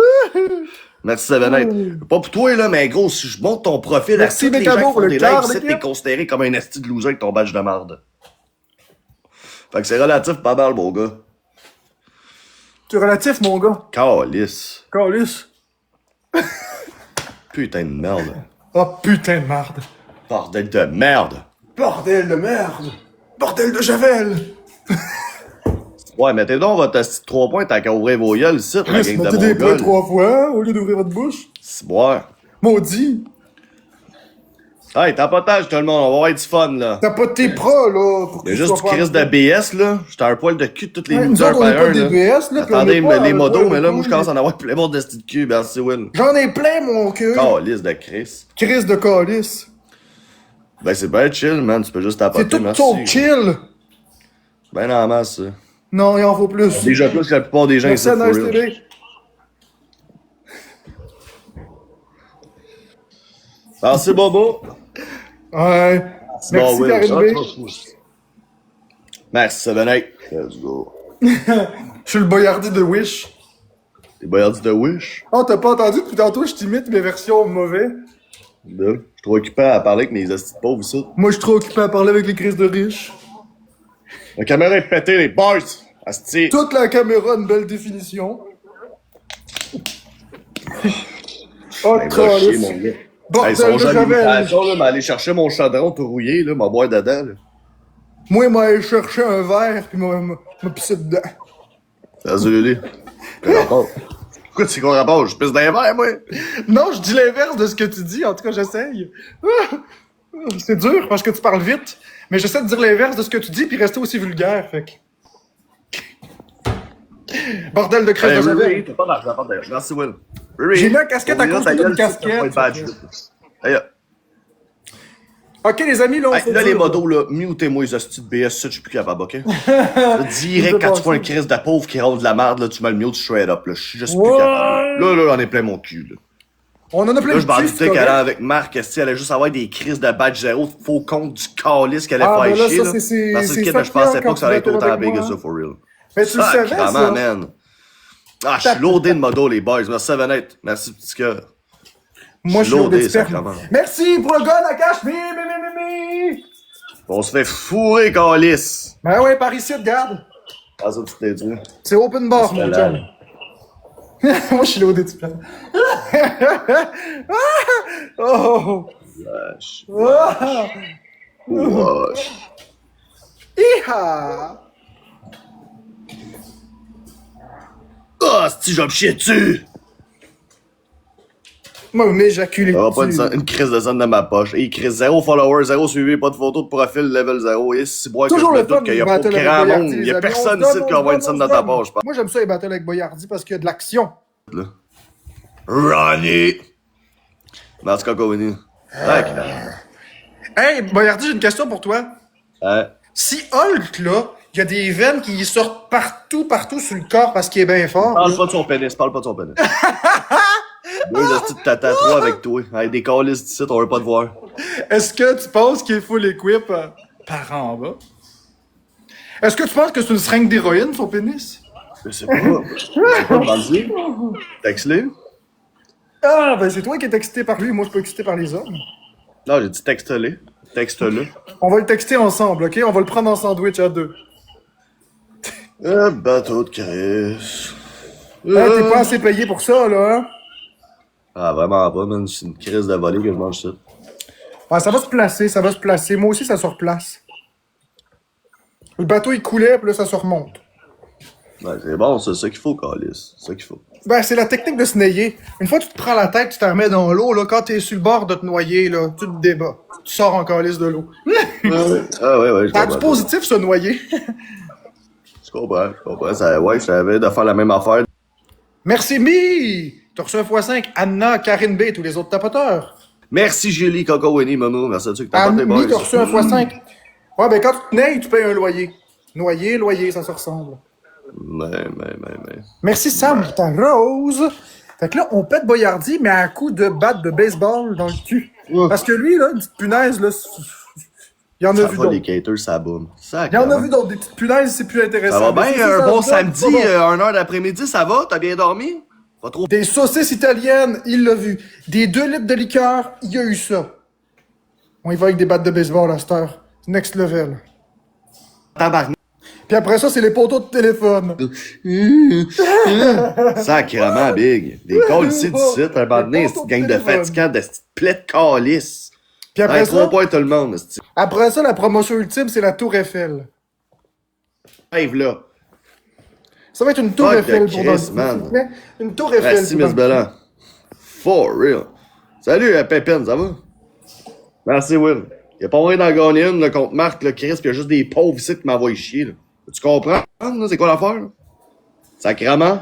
Merci Savanette. Pas pour toi, là, mais gros, si je monte ton profil Merci, à tous les Mécabo, gens qui pour font le des quart lives, c'est d'équipe. t'es considéré comme un esti de loser avec ton badge de marde. Fait que c'est relatif pas mal, mon gars. Tu es relatif, mon gars. Calice. Calice. Putain de merde. Oh putain de merde. Bordel de merde. Bordel de merde. Bordel de Javel. Ouais, mettez donc votre esti de 3 points tant qu'à ouvrir vos gueules, ici, la Chris, gang de mettez des points Mongols. 3 fois au lieu d'ouvrir votre bouche. C'est boire. Maudit. Hey, tapotage tout le monde, on va avoir du fun, là. T'as pas de tes pros, là. Pour Il y a que juste tu du sois crise de BS, là. J'étais un poil de cul de toutes les Ouais, nous losers autres, on par est pas un, des là. BS, là. puis on Attendez, est mais pas les un modos, poil mais là, de moi, je couille. commence à en avoir plein de esti de cul, merci, Will. J'en ai plein, mon cul. Calice de Chris. Chris de calice. Ben, c'est bien chill, man. Tu peux juste tapoter, C'est tout merci. ton chill. Ben en masse, ça. Non, il en faut plus. Déjà plus que la plupart des gens Merci ici, à for Nice real. TV. Merci, Bobo. Ouais. Merci, Will. Karine B. Merci, Sevenate. Let's go. Je suis le boyardi de Wish. T'es boyardi de Wish? Oh, t'as pas entendu depuis tantôt, je t'imite mes versions mauvais. Là, je suis trop occupé à parler avec mes hosties de pauvres ici. Moi, je suis trop occupé à parler avec les crises de riches. La caméra est pétée, les boys! Asti! Toute la caméra, une belle définition. Oh, Ben, va chier, mon calice. gars. Hey, Bordel son de jeu Javel. d'imitation, là, m'aller chercher mon chaudron tout rouillé, là, m'a boire dedans, là. Moi, moi, aller chercher un verre, puis m'a pissé dedans. Désolé. Quel rapport? Pourquoi c'est qu'on rapport? Je pisse dans les verres, moi? Non, je dis l'inverse de ce que tu dis, en tout cas, j'essaye. C'est dur, parce que tu parles vite. Mais j'essaie de dire l'inverse de ce que tu dis, puis rester aussi vulgaire, fait que... Bordel de crève Hey, de Riri, Javel. t'as pas d'argent, pas d'argent. Merci, Will. Riri. J'ai mis la casquette à Oublie cause ta d'une gueule, casquette, t'as pas de badge, fait là. Hey, Ok, les amis, là, on hey, fait là, les dur. modos, là, mutez-moi les hosties de BS, ça, je suis plus capable, ok? Là, direct, quand tu vois un crise de pauvre qui rôde de la merde, là, tu mets le mute straight up, là. Je suis juste plus Ouais. capable. Là, on est plein mon cul, là. On en a plein Là, de je m'en petits, doutais c'est qu'elle correct. allait avec Marc, elle allait juste avoir des crises de badge zéro, faux compte du calice qu'elle allait Ah, faire ben là, chier, ça, là. c'est Parce que c'est kid, là, je fatigant pensais quand pas que ça allait tu être vas autant avec big moi, que ça, hein. for real. Mais tu le Ah, savais, vraiment, ça. man. Ah, je suis loadé de modo, les boys. Merci, Vanette. Merci, petit cœur. Moi, je suis loadé, loadé de sperme. sacrément. Merci pour le gun à cache. Mi. On se fait fourrer, calice. Ben ouais, par ici, regarde. Ah, ça, tu t'es dit. C'est open bar, mon malade. chum. Moi, je suis loadé de sperme. Oh. Wesh. Ah. Wesh. Iha. Ah, si je vais me chier dessus. Moi, m'éjaculer Ça va pas dessus. une crise de scène dans ma poche. Et crise 0 followers, 0 suivi, pas de photo de profil, level 0. Et si bois que je Toujours me le fun doute qu'il y a des pas battles avec grand Boyardi, monde. Il les y a amis. personne On se ici donne, qui envoie on une se scène donne, dans ta on se donne. poche, je pense. Moi, j'aime ça les battles avec Boyardi parce qu'il y a de l'action. Là. Ronnie! Merci, Cocovini. Hey, Boyardi, j'ai une question pour toi. Hein? Si Hulk, là, il y a des veines qui sortent partout sur le corps parce qu'il est bien fort. Parle là. pas de son pénis, parle pas de son pénis. Deux hosties de tata, trois avec toi. Avec des calices d'ici, on veut pas te voir. Est-ce que tu penses qu'il est full equip par en bas? Est-ce que tu penses que c'est une seringue d'héroïne, son pénis? Je sais pas. Je sais pas, vas-y. Texte-les. Ah, ben c'est toi qui es excité par lui, moi je peux exciter par les hommes. Non, j'ai dit texte-les. Texte-le. On va le texter ensemble, ok? On va le prendre en sandwich à deux. Un bateau de Chris. Hein, t'es pas assez payé pour ça, là, hein? Ah, vraiment pas, man. C'est une crise de volée que je mange ça. Ah, ça va se placer, ça va se placer. Moi aussi, ça se replace. Le bateau, il coulait, puis là, ça se remonte. Ouais, c'est bon, c'est ça qu'il faut, Calice. C'est ça qu'il faut. Ben, c'est la technique de se nayer. Une fois que tu te prends la tête, tu t'en mets dans l'eau, là, quand t'es sur le bord de te noyer, là, tu te débats. Tu sors en calice de l'eau. Ah, ouais, je Ça a du comprends. positif, se noyer. Je comprends. Ça, ouais, je savais de faire la même affaire. Merci, Mi! T'as reçu un x5. Anna, Karine B, tous les autres tapoteurs. Merci Julie, Coco, Winnie, Momo. Merci à ceux qui t'ont porté, Annie, t'as boys. reçu un x5. Ouais, ben quand tu nais, tu payes un loyer. Loyer, ça se ressemble. Mais. Merci Sam, ta rose. Fait que là, on pète Boyardi, mais à un coup de batte de baseball dans le cul. Parce que lui, là, une petite punaise, là, il y en a Ça vu va, les d'autres. caters, ça boum. Il y en a vu d'autres. Des petites punaises, c'est plus intéressant. Ça va Mais bien, si un ça bon se donne, samedi, c'est pas bon. 1h d'après-midi, ça va? T'as bien dormi? Pas trop. Des saucisses italiennes, il l'a vu. Des 2 litres de liqueur, il y a eu ça. On y va avec des battes de baseball à cette heure. Next level. Tabarnak. Puis après ça, c'est les poteaux de téléphone. Sacrement, big. Des calls ici, d'ici, un moment donné, cette gang de fatigants, de petites plaies de calices. Puis après 3 ça, points tout le monde, esti. après ça, la promotion ultime, c'est la Tour Eiffel. Rêve là. Ça va être une Tour Fuck Eiffel the pour Chris, dans man. s'il vous plaît. Une Tour Eiffel. Merci, pour Miss dans- Bellan. For real. Salut, Pépine, ça va? Merci, Will. Y'a pas moyen d'en gagner une là, contre Marc, là, Chris, pis y'a juste des pauvres ici qui m'envoient chier. Là. Tu comprends? Là, c'est quoi l'affaire? Là? Sacrement?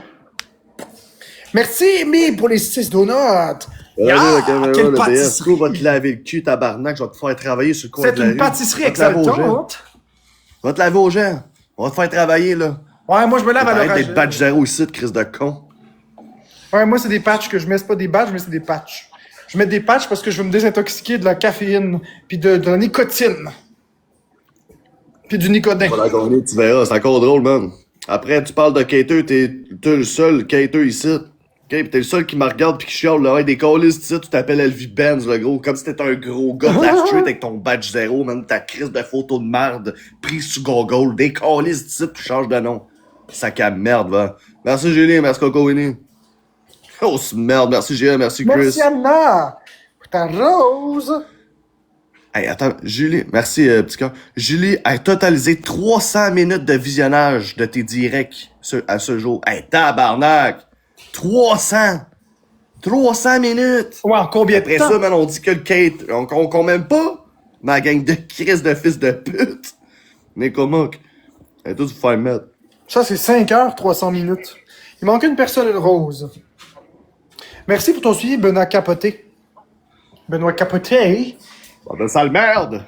Merci, Amy, pour les 6 donuts. Allez, la caméra, quelle le BS, pâtisserie. va te laver le cul, tabarnak, je vais te faire travailler sur le coin C'est de la une rue. pâtisserie Va te laver aux gens. exaltante. Va te laver aux gens. On va te faire travailler, là. Ouais, moi, je me lave à Arrête l'orage. d'être badge zéro ici, de Chris de con. Ouais, moi, c'est des patchs que je mets. C'est pas des badges, mais c'est des patchs. Je mets des patchs parce que je veux me désintoxiquer de la caféine, puis de la nicotine, puis du nicodin. On va la gagner, tu verras, c'est encore drôle, man. Après, tu parles de cater, t'es le seul cater ici. OK, pis t'es le seul qui me regarde pis qui chiale, là, hey, des callistes ici, tu t'appelles Elvie Benz, le gros, comme si t'étais un gros gars de la street avec ton badge zéro, man, ta crise de photo de merde, prise sous Google, des callistes ici, tu changes de nom. Sac à merde, va. Merci Julie, merci Coco Winnie. Oh, c'est merde, merci Gia, merci Chris. Merci, Anna, pour ta rose. Hey, attends, Julie, merci, petit cœur. Julie a totalisé 300 minutes de visionnage de tes directs à ce jour. Hey, tabarnak! 300! 300 minutes! Ouais, en combien de Après temps? ça, man, on dit que le Kate, on compte même pas ma gang de crise de fils de pute. Mais comment? Elle est tous vous faire mettre. Ça, c'est 5 heures, 300 minutes. Il manque une personne, une rose. Merci pour ton suivi, Benoît Capoté. Benoît Capoté. Ben, sale merde!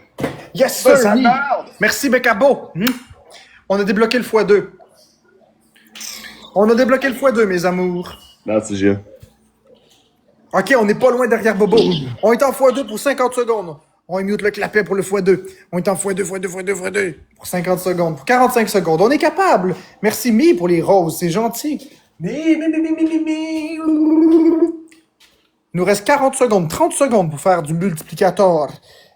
Yes, Ben, sir! sale oui. merde! Merci, Becabo. On a débloqué le x2. On a débloqué le x2, mes amours. Merci, Gia. OK, on n'est pas loin derrière Bobo. On est en x2 pour 50 secondes. On mute le clapet pour le x2. On est en x2 pour 50 secondes. Pour 45 secondes. On est capable. Merci, Mi, pour les roses. C'est gentil. Mi. Il nous reste 40 secondes, 30 secondes pour faire du multiplicateur.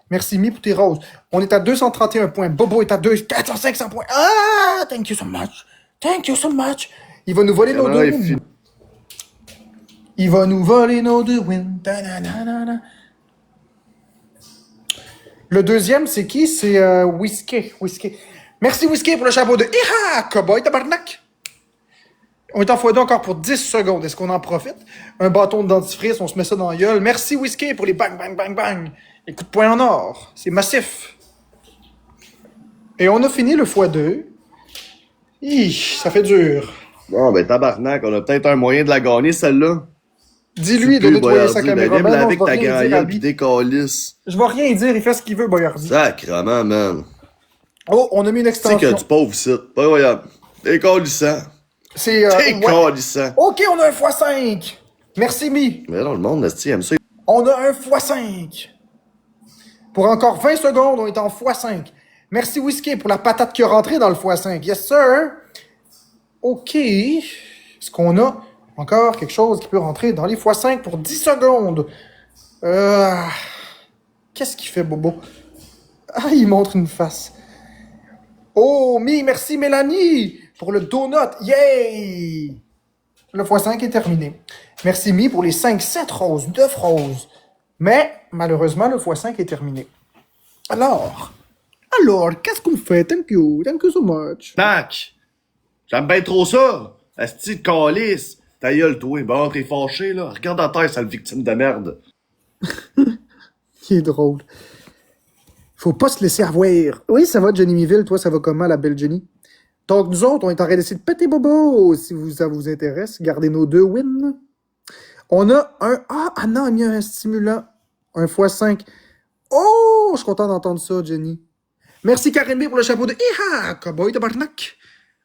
Merci, Mi, pour tes roses. On est à 231 points. Bobo est à 400 points. Ah! Thank you so much. Thank you so much. Il va nous voler nos Caméra est deux. finie. Il va nous voler nos deux wins. Ta-na-na-na-na. Le deuxième, c'est qui? C'est Whiskey. Merci Whiskey pour le chapeau de Iha! Cowboy tabarnak! On est en x2 encore pour 10 secondes. Est-ce qu'on en profite? Un bâton de dentifrice, on se met ça dans la gueule. Merci Whiskey pour les bang, bang, bang, bang. Les coups de poing en or. C'est massif. Et on a fini le x2. Ça fait dur. Bon, ben, tabarnak, on a peut-être un moyen de la gagner, celle-là. Dis-lui de nettoyer sa caméra. Même Ben non, avec je vais ta rien dire à grand-gueule lui. pis des calices. Je vais rien dire, il fait ce qu'il veut, Boyardi. Sacrement, man. Oh, on a mis une Tu sais qu'il y a extension. du pauvre ici. Pas incroyable. Des calissants. C'est. Des ouais. calissants. Ok, on a un x5. Merci, Mi. Mais non, le monde, esti, aime ça. On a un x5. Pour encore 20 secondes, on est en x5. Merci, Whiskey, pour la patate qui est rentrée dans le x5. Yes, sir. Ok. Est-ce qu'on a encore quelque chose qui peut rentrer dans les x5 pour 10 secondes? Qu'est-ce qu'il fait, Bobo? Ah, il montre une face. Oh, merci Mélanie pour le donut. Yay! Le x5 est terminé. Merci Mi pour les 5, 7 roses, 9 roses. Mais, malheureusement, le x5 est terminé. Alors, qu'est-ce qu'on fait? Thank you so much. Tac! J'aime bien trop ça! Esti de calice! Ta gueule, toi. Bon, t'es fâché, là. Regarde à terre, sale victime de merde. Il est drôle. Faut pas se laisser avoir. Oui, ça va, Jenny Miville. Toi, ça va comment, la belle Jenny? Donc, nous autres, on est en train d'essayer de péter Bobo. Si ça vous intéresse, gardez nos 2 wins. On a un... Ah, Anna a mis un stimulant. Un x5. Oh, je suis content d'entendre ça, Jenny. Merci Karen B pour le chapeau de... Iha, cowboy de Barnac.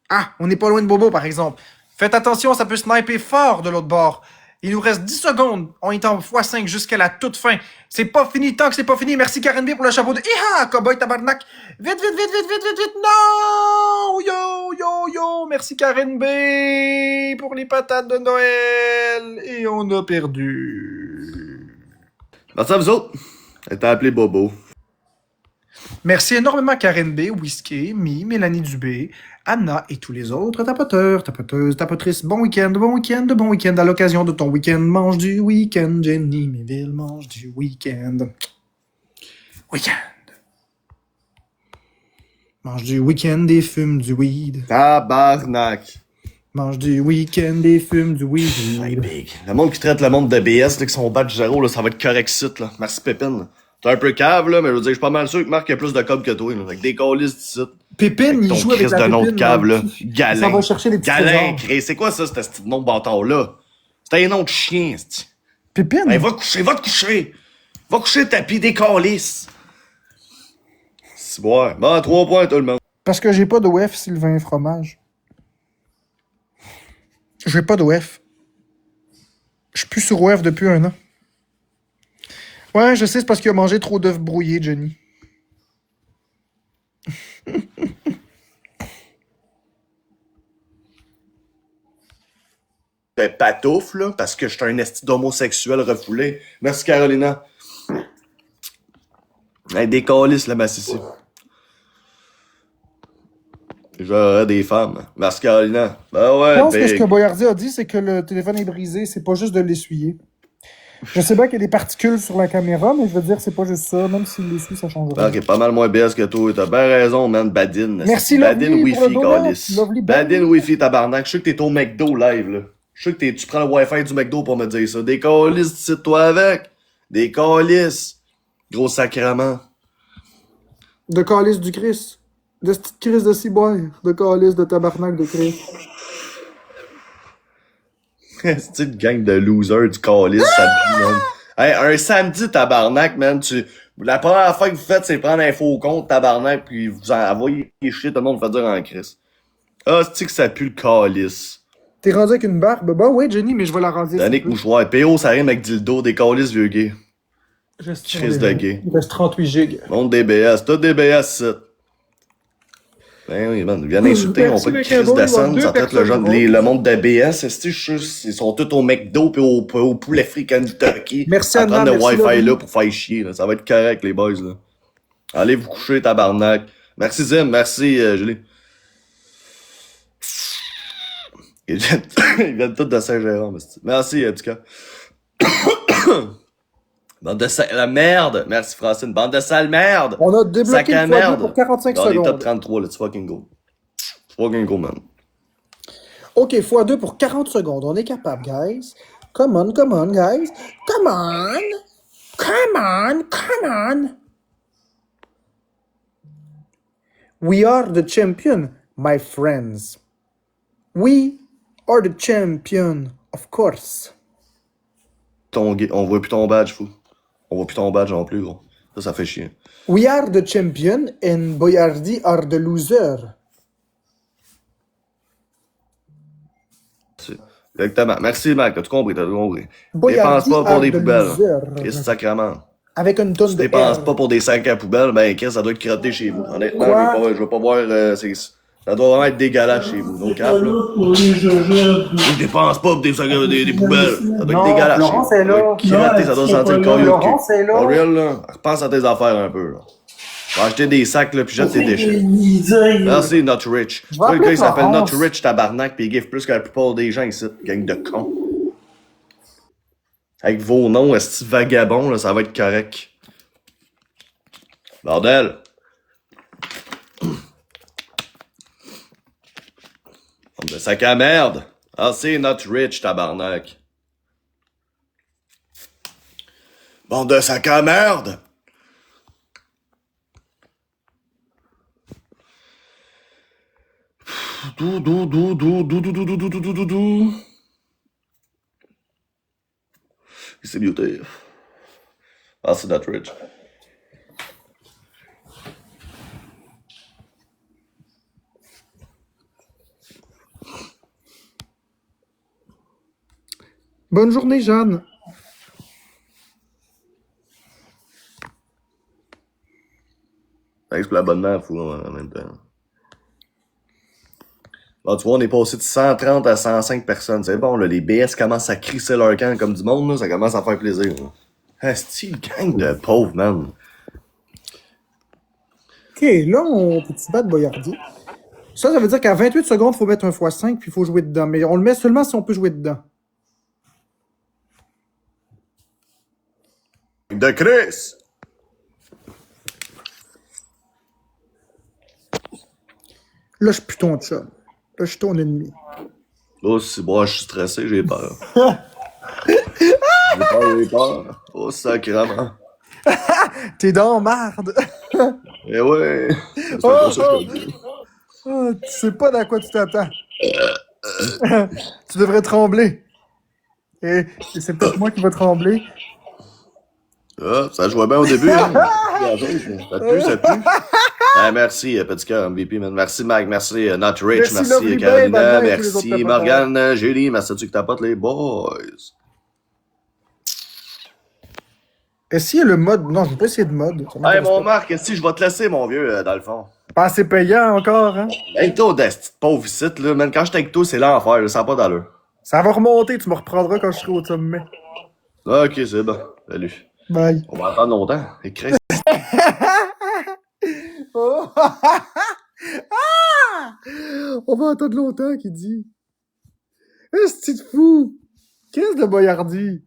Ah, on n'est pas loin de Bobo, par exemple. Faites attention, ça peut sniper fort de l'autre bord. Il nous reste 10 secondes. On est en x5 jusqu'à la toute fin. C'est pas fini tant que c'est pas fini. Merci Karen B pour le chapeau de... Iha, cowboy tabarnak. Vite, vite, vite, vite, vite, vite, vite. Non! Yo, yo, yo. Merci Karen B pour les patates de Noël. Et on a perdu. Merci à vous autres. Elle t'a appelé Bobo. Merci énormément Karen B, Whisky, Mi, Mélanie Dubé, Anna et tous les autres tapoteurs, tapoteuses, tapotrices. Bon week-end, bon week-end, bon week-end. À l'occasion de ton week-end, mange du week-end. Jenny Méville mange du week-end. Week-end. Mange du week-end et fume du weed. Tabarnak. Mange du week-end et fume du weed. Hey, big. Le monde qui traite le monde de BS, là, qui sont badge 0, là, ça va être correct site, là. Merci Pépine. T'es un peu cave, là, mais je veux dire, je suis pas mal sûr que Marc a plus de cob que toi, là. Avec des colis d'ici. Pépine, il joue avec la d'un autre Pépine, cave, là. Ça Galin. va chercher les petits Galin, trésors. c'est quoi ça, ce petit nom de bâtard-là? C'est un nom de chien, c'ti. Pépine? Hey, va te coucher. Va coucher le tapis des colis. C'est bon. Bon, 3 points, tout le monde. Parce que j'ai pas d'OF, Sylvain Fromage. J'ai pas d'OF. Je suis plus sur OF depuis 1 an. Ouais, je sais, c'est parce qu'il a mangé trop d'œufs brouillés, Jenny. Patouf, là, parce que je suis un esti d'homosexuel refoulé. Merci, Carolina. Hey, des colis, la massissi. J'aurais des femmes. Merci, Carolina. Ben ouais, Je pense que ce big. que Boyardi a dit, c'est que le téléphone est brisé, c'est pas juste de l'essuyer. Je sais bien qu'il y a des particules sur la caméra, mais je veux dire, c'est pas juste ça. Même s'il l'essuie, ça change rien. Ok, pas mal moins BS que toi. T'as bien raison, man. Badin. Merci, Badin Lovely, pour le Wi-Fi, donut. colis. Lovely Ben. Badin Wi-Fi, tabarnak. Je sais que t'es au McDo live, là. Je sais que tu prends le Wi-Fi du McDo pour me dire ça. Des colis, dis toi avec. Des colis. Gros sacrement. De calice du Christ. De petite crise de ciboire. De calice de tabarnak de Christ. C'est une gang de losers du colis, samedi, man. Hey, un samedi, tabarnak, man, la première fois que vous faites, c'est prendre un faux compte, tabarnak, puis vous envoyez chier, tout le monde fait dire en crise. Ah, c'est que ça pue le calice. T'es rendu avec une barbe? Bah ouais, Jenny, mais je vais la raser. Danick Mouchoir. PO, ça rime avec dildo, des calices vieux gays. Crise de gay. Il reste 38 gigs. Monde des BS. T'as des BS, ça. Ben oui, man. Ils viennent insulter, on fait une crise de scène, ça traite le monde de BS. Est-ce que ils sont tous au McDo pis au poulet frit Kentucky. Merci, à Anna, prendre le merci, Wi-Fi Laurie. là pour faire chier, là. Ça va être correct, les boys, là. Allez vous coucher, tabarnak. Merci, Zim. Merci, Julie. Ils viennent tous de Saint-Jérôme. Merci, en tout cas. Bande de la merde. Merci, Francine. Bande de sale merde. On a débloqué Sac à le x2 merde. pour 45 Dans les top secondes. 33, let's fucking go. Fucking go, man. Ok, x2 pour 40 secondes. On est capable, guys. Come on, guys. Come on. Come on, come on. We are the champion, my friends. We are the champion, of course. On voit plus ton badge, fou. On voit plus ton badge non plus, gros. Ça fait chier. We are the champion and Boyardi are the loser. Exactement. Merci, Mac. T'as tout compris, Boyardi Dépense pas pour are des the poubelles. loser. Qu'est-ce que sacrement? Avec une tonne Tu de dépenses R. pas pour des sacs à poubelle, ben, qu'est-ce ça doit être crotté chez vous. Honnêtement, Quoi? je veux pas voir, ça doit vraiment être dégueulasse chez vous. Donc, cap, là. Je dépense pas pour des sacs des poubelles. Ça doit Non, être dégueulasse. Laurence chez vous. est là. Crotté, ça doit sentir le corps. Laurence est là. For real, là. Repense à tes affaires un peu, là. Va acheter des sacs, là, puis jette tes déchets. Merci, Not Rich. Tu vois, le gars, il s'appelle Not Rich, tabarnak, pis il give plus que la plupart des gens ici. Gang de cons. Avec vos noms, est-ce que vagabond, là, ça va être correct. Bordel. Bande de sac à merde. Ah, c'est Not Rich, tabarnak. Bande de sac à merde. Dou. Il s'est muté. Ah, c'est notre Rich. Bonne journée, Jeanne. Thanks pour l'abonnement, fou, en même temps. Là, tu vois, on est passé de 130 à 105 personnes. C'est bon, là, les BS commencent à crisser leur camp comme du monde, là, ça commence à faire plaisir. Esti, gang de pauvres, man. OK, là, on peut se battre Boyardi. Ça veut dire qu'à 28 secondes, il faut mettre un x5 puis il faut jouer dedans. Mais on le met seulement si on peut jouer dedans. De Chris! Là, je suis plus ton chum. Là, je suis ton ennemi. Oh, si bon, je suis stressé, j'ai peur. J'ai peur. Oh, sacrément. T'es dans marde. Eh ouais. C'est Oh, pas ça que oh. je te dis. Oh, tu sais pas dans quoi tu t'attends. Tu devrais trembler. Et c'est peut-être moi qui va trembler. Ah, ça jouait bien au début, hein. Ça pue. Ah, merci, petit cœur, MVP, man. Merci, Mike. Merci, Not Rich. Merci, Merci, Lovely Carolina. Babe, Anna et tous les autres Merci, tapoteurs. Morgane, Julie. Merci à tu que tapotes, les boys. Essayez le mode. Non, je vais pas essayer de mode. Ça Hey, m'intéresse mon pas. Marc, si je vais te laisser, mon vieux, dans le fond. Pas assez payant encore, hein? Hey, toi, d'esti pauvre ici, là, man. Quand j'étais avec toi, c'est l'enfer, là. Ça n'a pas d'allure. Ça va remonter, tu me reprendras quand je serai au sommet. Ok, c'est bon. Salut. Bye. On va attendre longtemps. Et Chris. Oh. On va attendre longtemps, qu'il dit. Est-ce que fou? Qu'est-ce de Boyardi?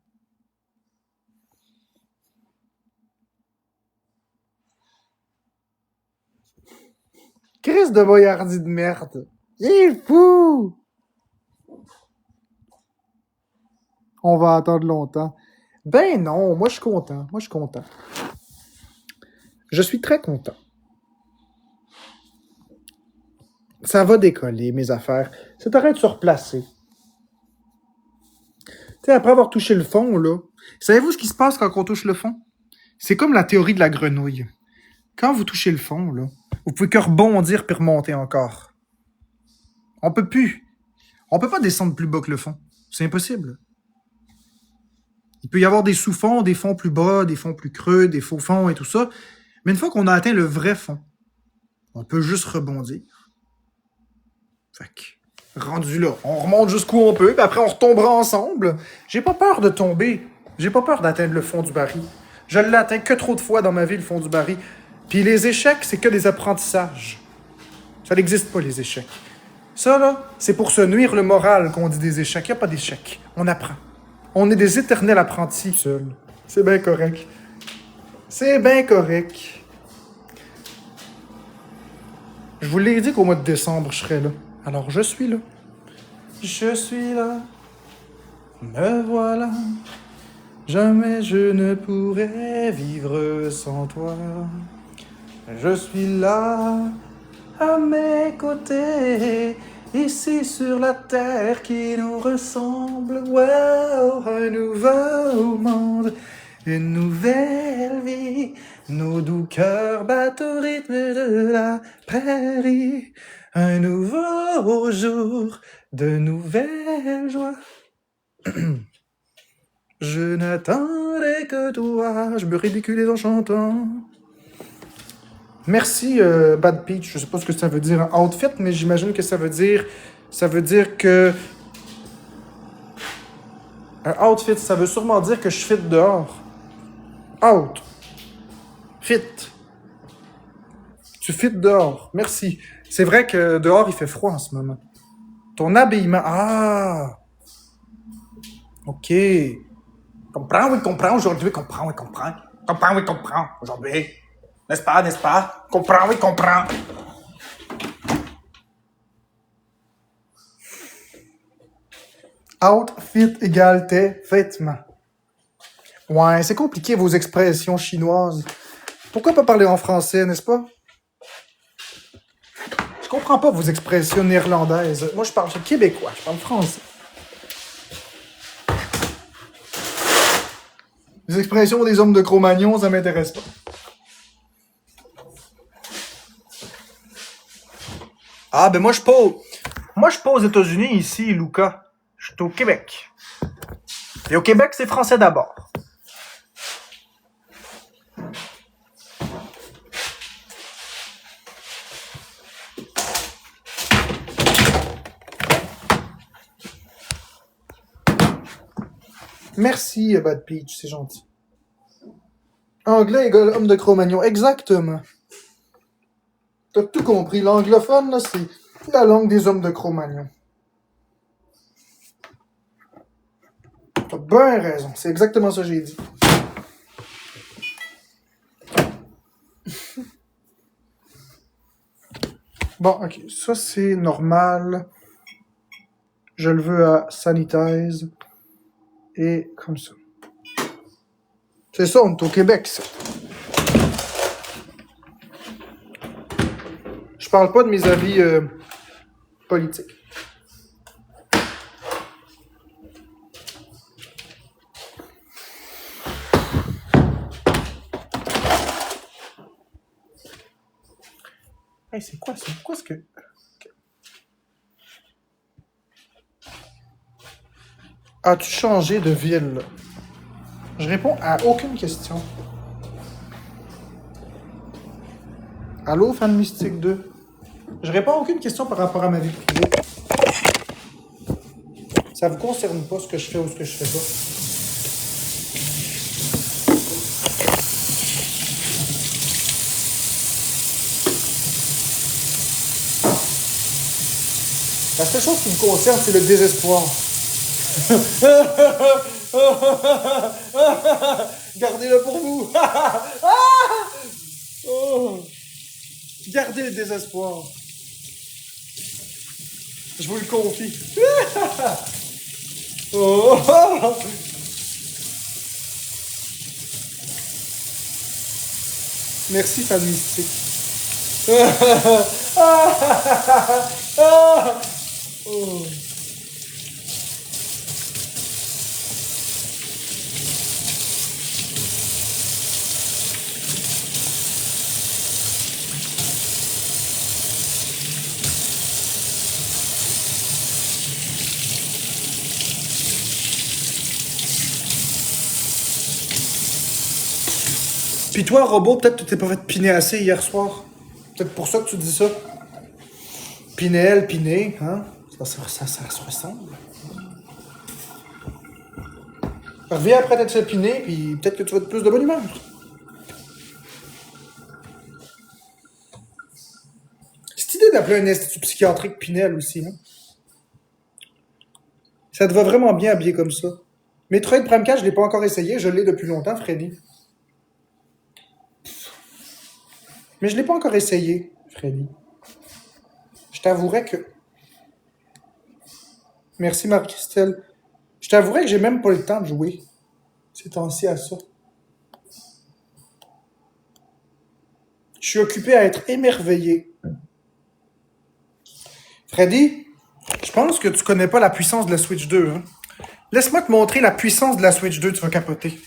Qu'est-ce de Boyardi de merde? Il est fou! On va attendre longtemps. Ben non, moi je suis content. Moi je suis content. Je suis très content. Ça va décoller, mes affaires. C'est arrête de se replacer. Tu sais, après avoir touché le fond, là, savez-vous ce qui se passe quand on touche le fond? C'est comme la théorie de la grenouille. Quand vous touchez le fond, là, vous pouvez que rebondir puis remonter encore. On peut plus. On peut pas descendre plus bas que le fond. C'est impossible. Il peut y avoir des sous-fonds, des fonds plus bas, des fonds plus creux, des faux fonds et tout ça. Mais une fois qu'on a atteint le vrai fond, on peut juste rebondir. Fait que, rendu là, on remonte jusqu'où on peut, puis après on retombera ensemble. J'ai pas peur de tomber. J'ai pas peur d'atteindre le fond du baril. Je l'ai atteint que trop de fois dans ma vie, le fond du baril. Puis les échecs, c'est que des apprentissages. Ça n'existe pas, les échecs. Ça, là, c'est pour se nuire le moral qu'on dit des échecs. Il n'y a pas d'échecs. On apprend. On est des éternels apprentis seuls. C'est bien correct. C'est bien correct. Je vous l'ai dit qu'au mois de décembre, je serais là. Alors, je suis là. Je suis là. Me voilà. Jamais je ne pourrais vivre sans toi. Je suis là, à mes côtés, ici sur la terre qui nous ressemble. Wow, un nouveau monde, une nouvelle vie. Nos doux cœurs battent au rythme de la prairie. Un nouveau jour, de nouvelles joies. Je n'attendais que toi. Je me ridiculise en chantant. Merci, Bad Peach. Je sais pas ce que ça veut dire en outfit, mais j'imagine que ça veut dire que... Un outfit, ça veut sûrement dire que je fit dehors. Out. Fit. Tu fit dehors. Merci. C'est vrai que dehors, il fait froid en ce moment. Ton habillement... Ah! OK. Comprends, oui, comprends aujourd'hui. Comprends, oui, comprends. Comprends, oui, comprends aujourd'hui. N'est-ce pas, n'est-ce pas? Comprends, oui, comprends. Outfit égale tes vêtements. Ouais, c'est compliqué vos expressions chinoises. Pourquoi pas parler en français, n'est-ce pas? Je comprends pas vos expressions néerlandaises. Moi, je parle québécois, je parle français. Les expressions des hommes de Cro-Magnon, ça m'intéresse pas. Ah, ben moi, je suis pas aux États-Unis, ici, Luca. Je suis au Québec. Et au Québec, c'est français d'abord. Merci, Bad Peach, c'est gentil. Anglais égale homme de Cro-Magnon, exactement. T'as tout compris. L'anglophone, là, c'est la langue des hommes de Cro-Magnon. T'as bien raison. C'est exactement ça que j'ai dit. Bon, ok. Ça, c'est normal. Je le veux à sanitize. Et comme ça. C'est ça, on est au Québec, ça. Je parle pas de mes avis politiques. Hey, c'est quoi ça? Pourquoi est-ce que... Okay. As-tu changé de ville? Je réponds à aucune question. Allô, fan mystique 2? Je réponds à aucune question par rapport à ma vie privée. Ça vous concerne pas ce que je fais ou ce que je fais pas. La seule chose qui me concerne, c'est le désespoir. Gardez-le pour vous. Gardez le désespoir. Je vous le confie. Merci, fan mystique. Pis toi, robot, peut-être que tu t'es pas fait piner assez hier soir. Peut-être pour ça que tu dis ça. Pinel, piné, hein? Ça se ressemble. Reviens après t'être fait piner, puis peut-être que tu vas être plus de bonne humeur. Cette idée d'appeler un institut psychiatrique Pinel aussi, hein? Ça te va vraiment bien habillé comme ça. Metroid Prime 4, je l'ai pas encore essayé, je l'ai depuis longtemps, Freddy. Mais je l'ai pas encore essayé, Freddy. Je t'avouerais que... Merci, Marc-Christelle. Je t'avouerais que j'ai même pas le temps de jouer ces temps-ci à ça. Je suis occupé à être émerveillé. Freddy, je pense que tu connais pas la puissance de la Switch 2. Hein? Laisse-moi te montrer la puissance de la Switch 2, tu vas capoter.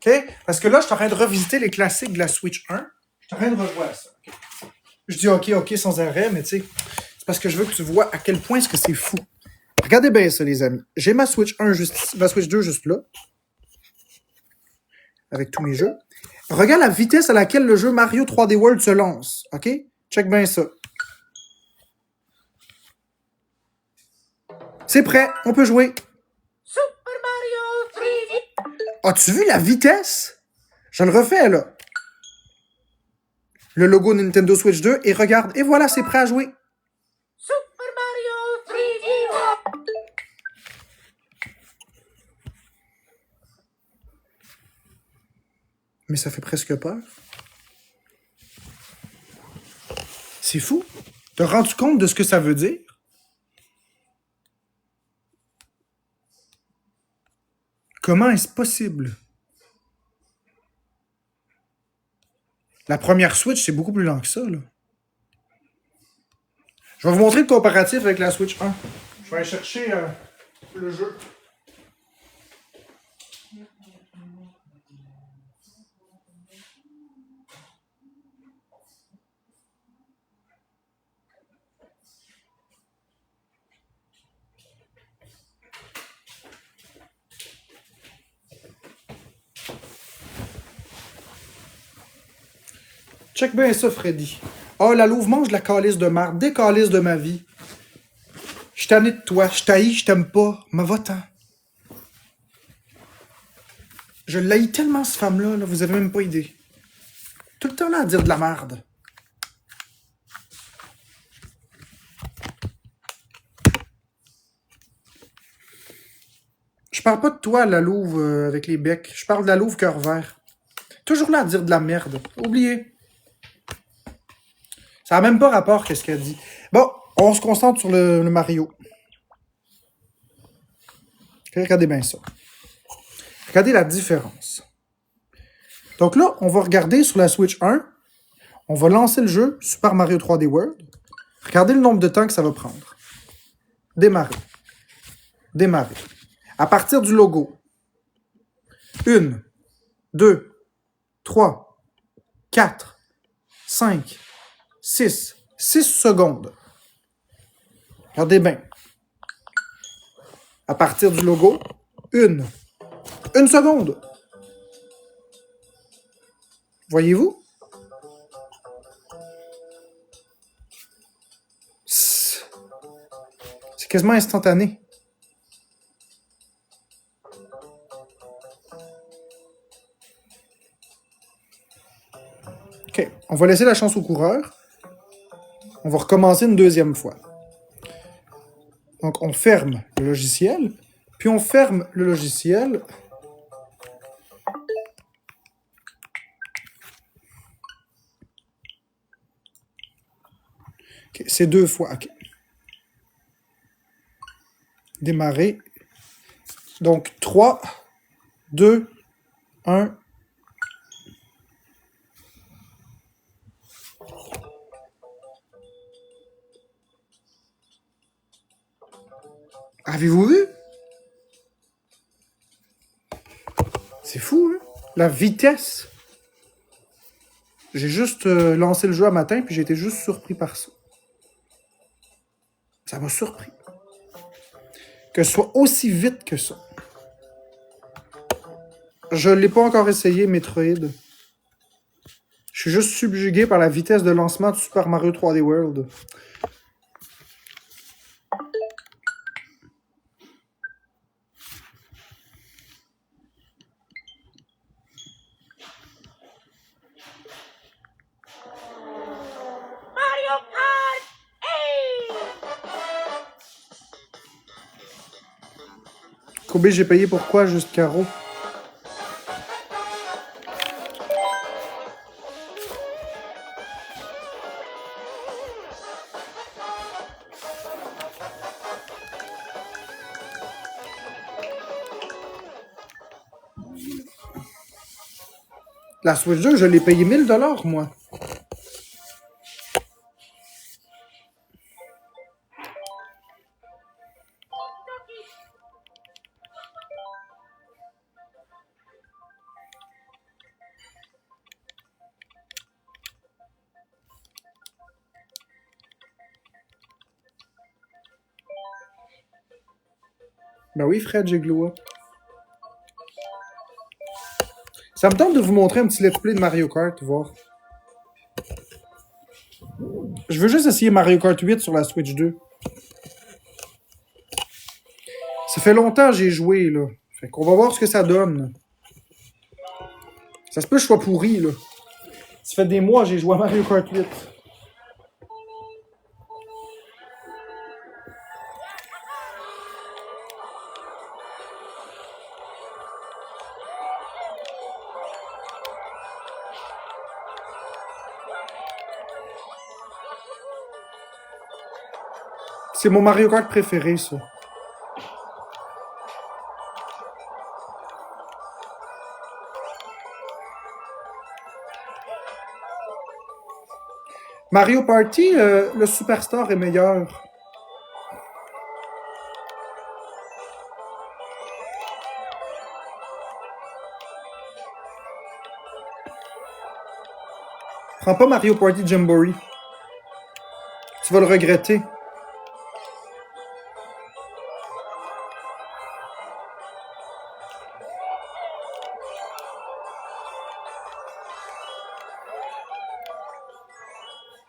OK? Parce que là, je suis en train de revisiter les classiques de la Switch 1. Je suis en train de revoir ça. Okay? Je dis OK sans arrêt, mais tu sais, c'est parce que je veux que tu vois à quel point est-ce que c'est fou. Regardez bien ça, les amis. J'ai ma Switch 1 ma Switch 2 juste là. Avec tous mes jeux. Regarde la vitesse à laquelle le jeu Mario 3D World se lance. OK? Check bien ça. C'est prêt, on peut jouer. Super Mario 3D. As-tu vu la vitesse? Je le refais, là. Le logo Nintendo Switch 2, et regarde, et voilà, c'est prêt à jouer. Super Mario 3D. Mais ça fait presque peur. C'est fou. T'as rendu compte de ce que ça veut dire? Comment est-ce possible? La première Switch, c'est beaucoup plus lent que ça, là. Je vais vous montrer le comparatif avec la Switch 1. Je vais aller chercher le jeu. Check bien ça, Freddy. Ah, la louve mange de la calice de marde, des calices de ma vie. Je suis tanné de toi, je t'haïs, je t'aime pas. Mais va-t'en. Je l'haïs tellement, cette femme-là, là, vous avez même pas idée. Tout le temps là à dire de la merde. Je parle pas de toi, la louve avec les becs. Je parle de la louve cœur vert. Toujours là à dire de la merde. Oubliez. Ça n'a même pas rapport qu'est-ce qu'elle dit. Bon, on se concentre sur le Mario. Regardez bien ça. Regardez la différence. Donc là, on va regarder sur la Switch 1. On va lancer le jeu Super Mario 3D World. Regardez le nombre de temps que ça va prendre. Démarrer. Démarrer. À partir du logo. 1, 2, 3, 4, 5, 6. 6 secondes. Regardez bien. À partir du logo. 1 seconde. Voyez-vous? C'est quasiment instantané. OK. On va laisser la chance au coureur. On va recommencer une deuxième fois. Donc, on ferme le logiciel. Puis, on ferme le logiciel. OK. C'est 2 fois. OK. Démarrer. Donc, 3, 2, 1. Avez-vous vu? C'est fou, hein? La vitesse. J'ai juste lancé le jeu un matin, puis j'ai été juste surpris par ça. Ça m'a surpris. Que ce soit aussi vite que ça. Je ne l'ai pas encore essayé, Metroid. Je suis juste subjugué par la vitesse de lancement de Super Mario 3D World. Mario Kart 8! Kobe, j'ai payé pour quoi, juste Caro? La Switch 2, je l'ai payé 1000$, moi. Ben oui, Fred, j'ai glow up. Ça me tente de vous montrer un petit let's play de Mario Kart, voir. Je veux juste essayer Mario Kart 8 sur la Switch 2. Ça fait longtemps que j'ai joué, là. Fait qu'on va voir ce que ça donne. Ça se peut que je sois pourri, là. Ça fait des mois que j'ai joué à Mario Kart 8. C'est mon Mario Kart préféré, ça. Mario Party, le Superstar est meilleur. Prends pas Mario Party Jamboree. Tu vas le regretter.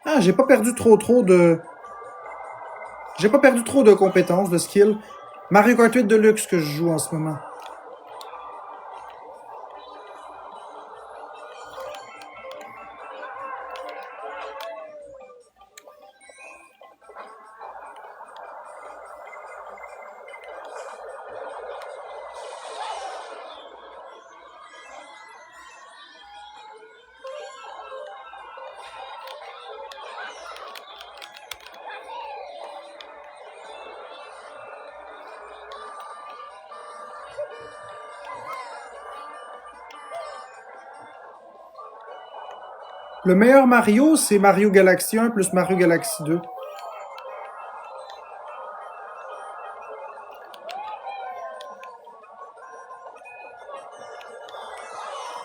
Ah, j'ai pas perdu trop de... J'ai pas perdu trop de compétences, de skills. Mario Kart 8 Deluxe que je joue en ce moment. Le meilleur Mario, c'est Mario Galaxy 1 plus Mario Galaxy 2.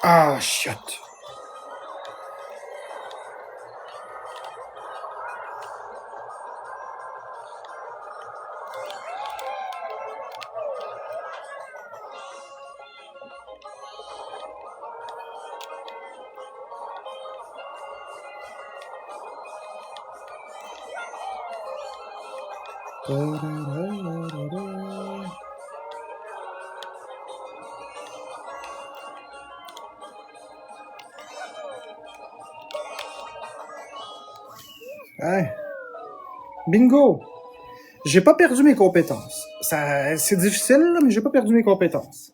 Ah, shit. Ouais. Bingo! J'ai pas perdu mes compétences. Ça, c'est difficile, là, mais j'ai pas perdu mes compétences.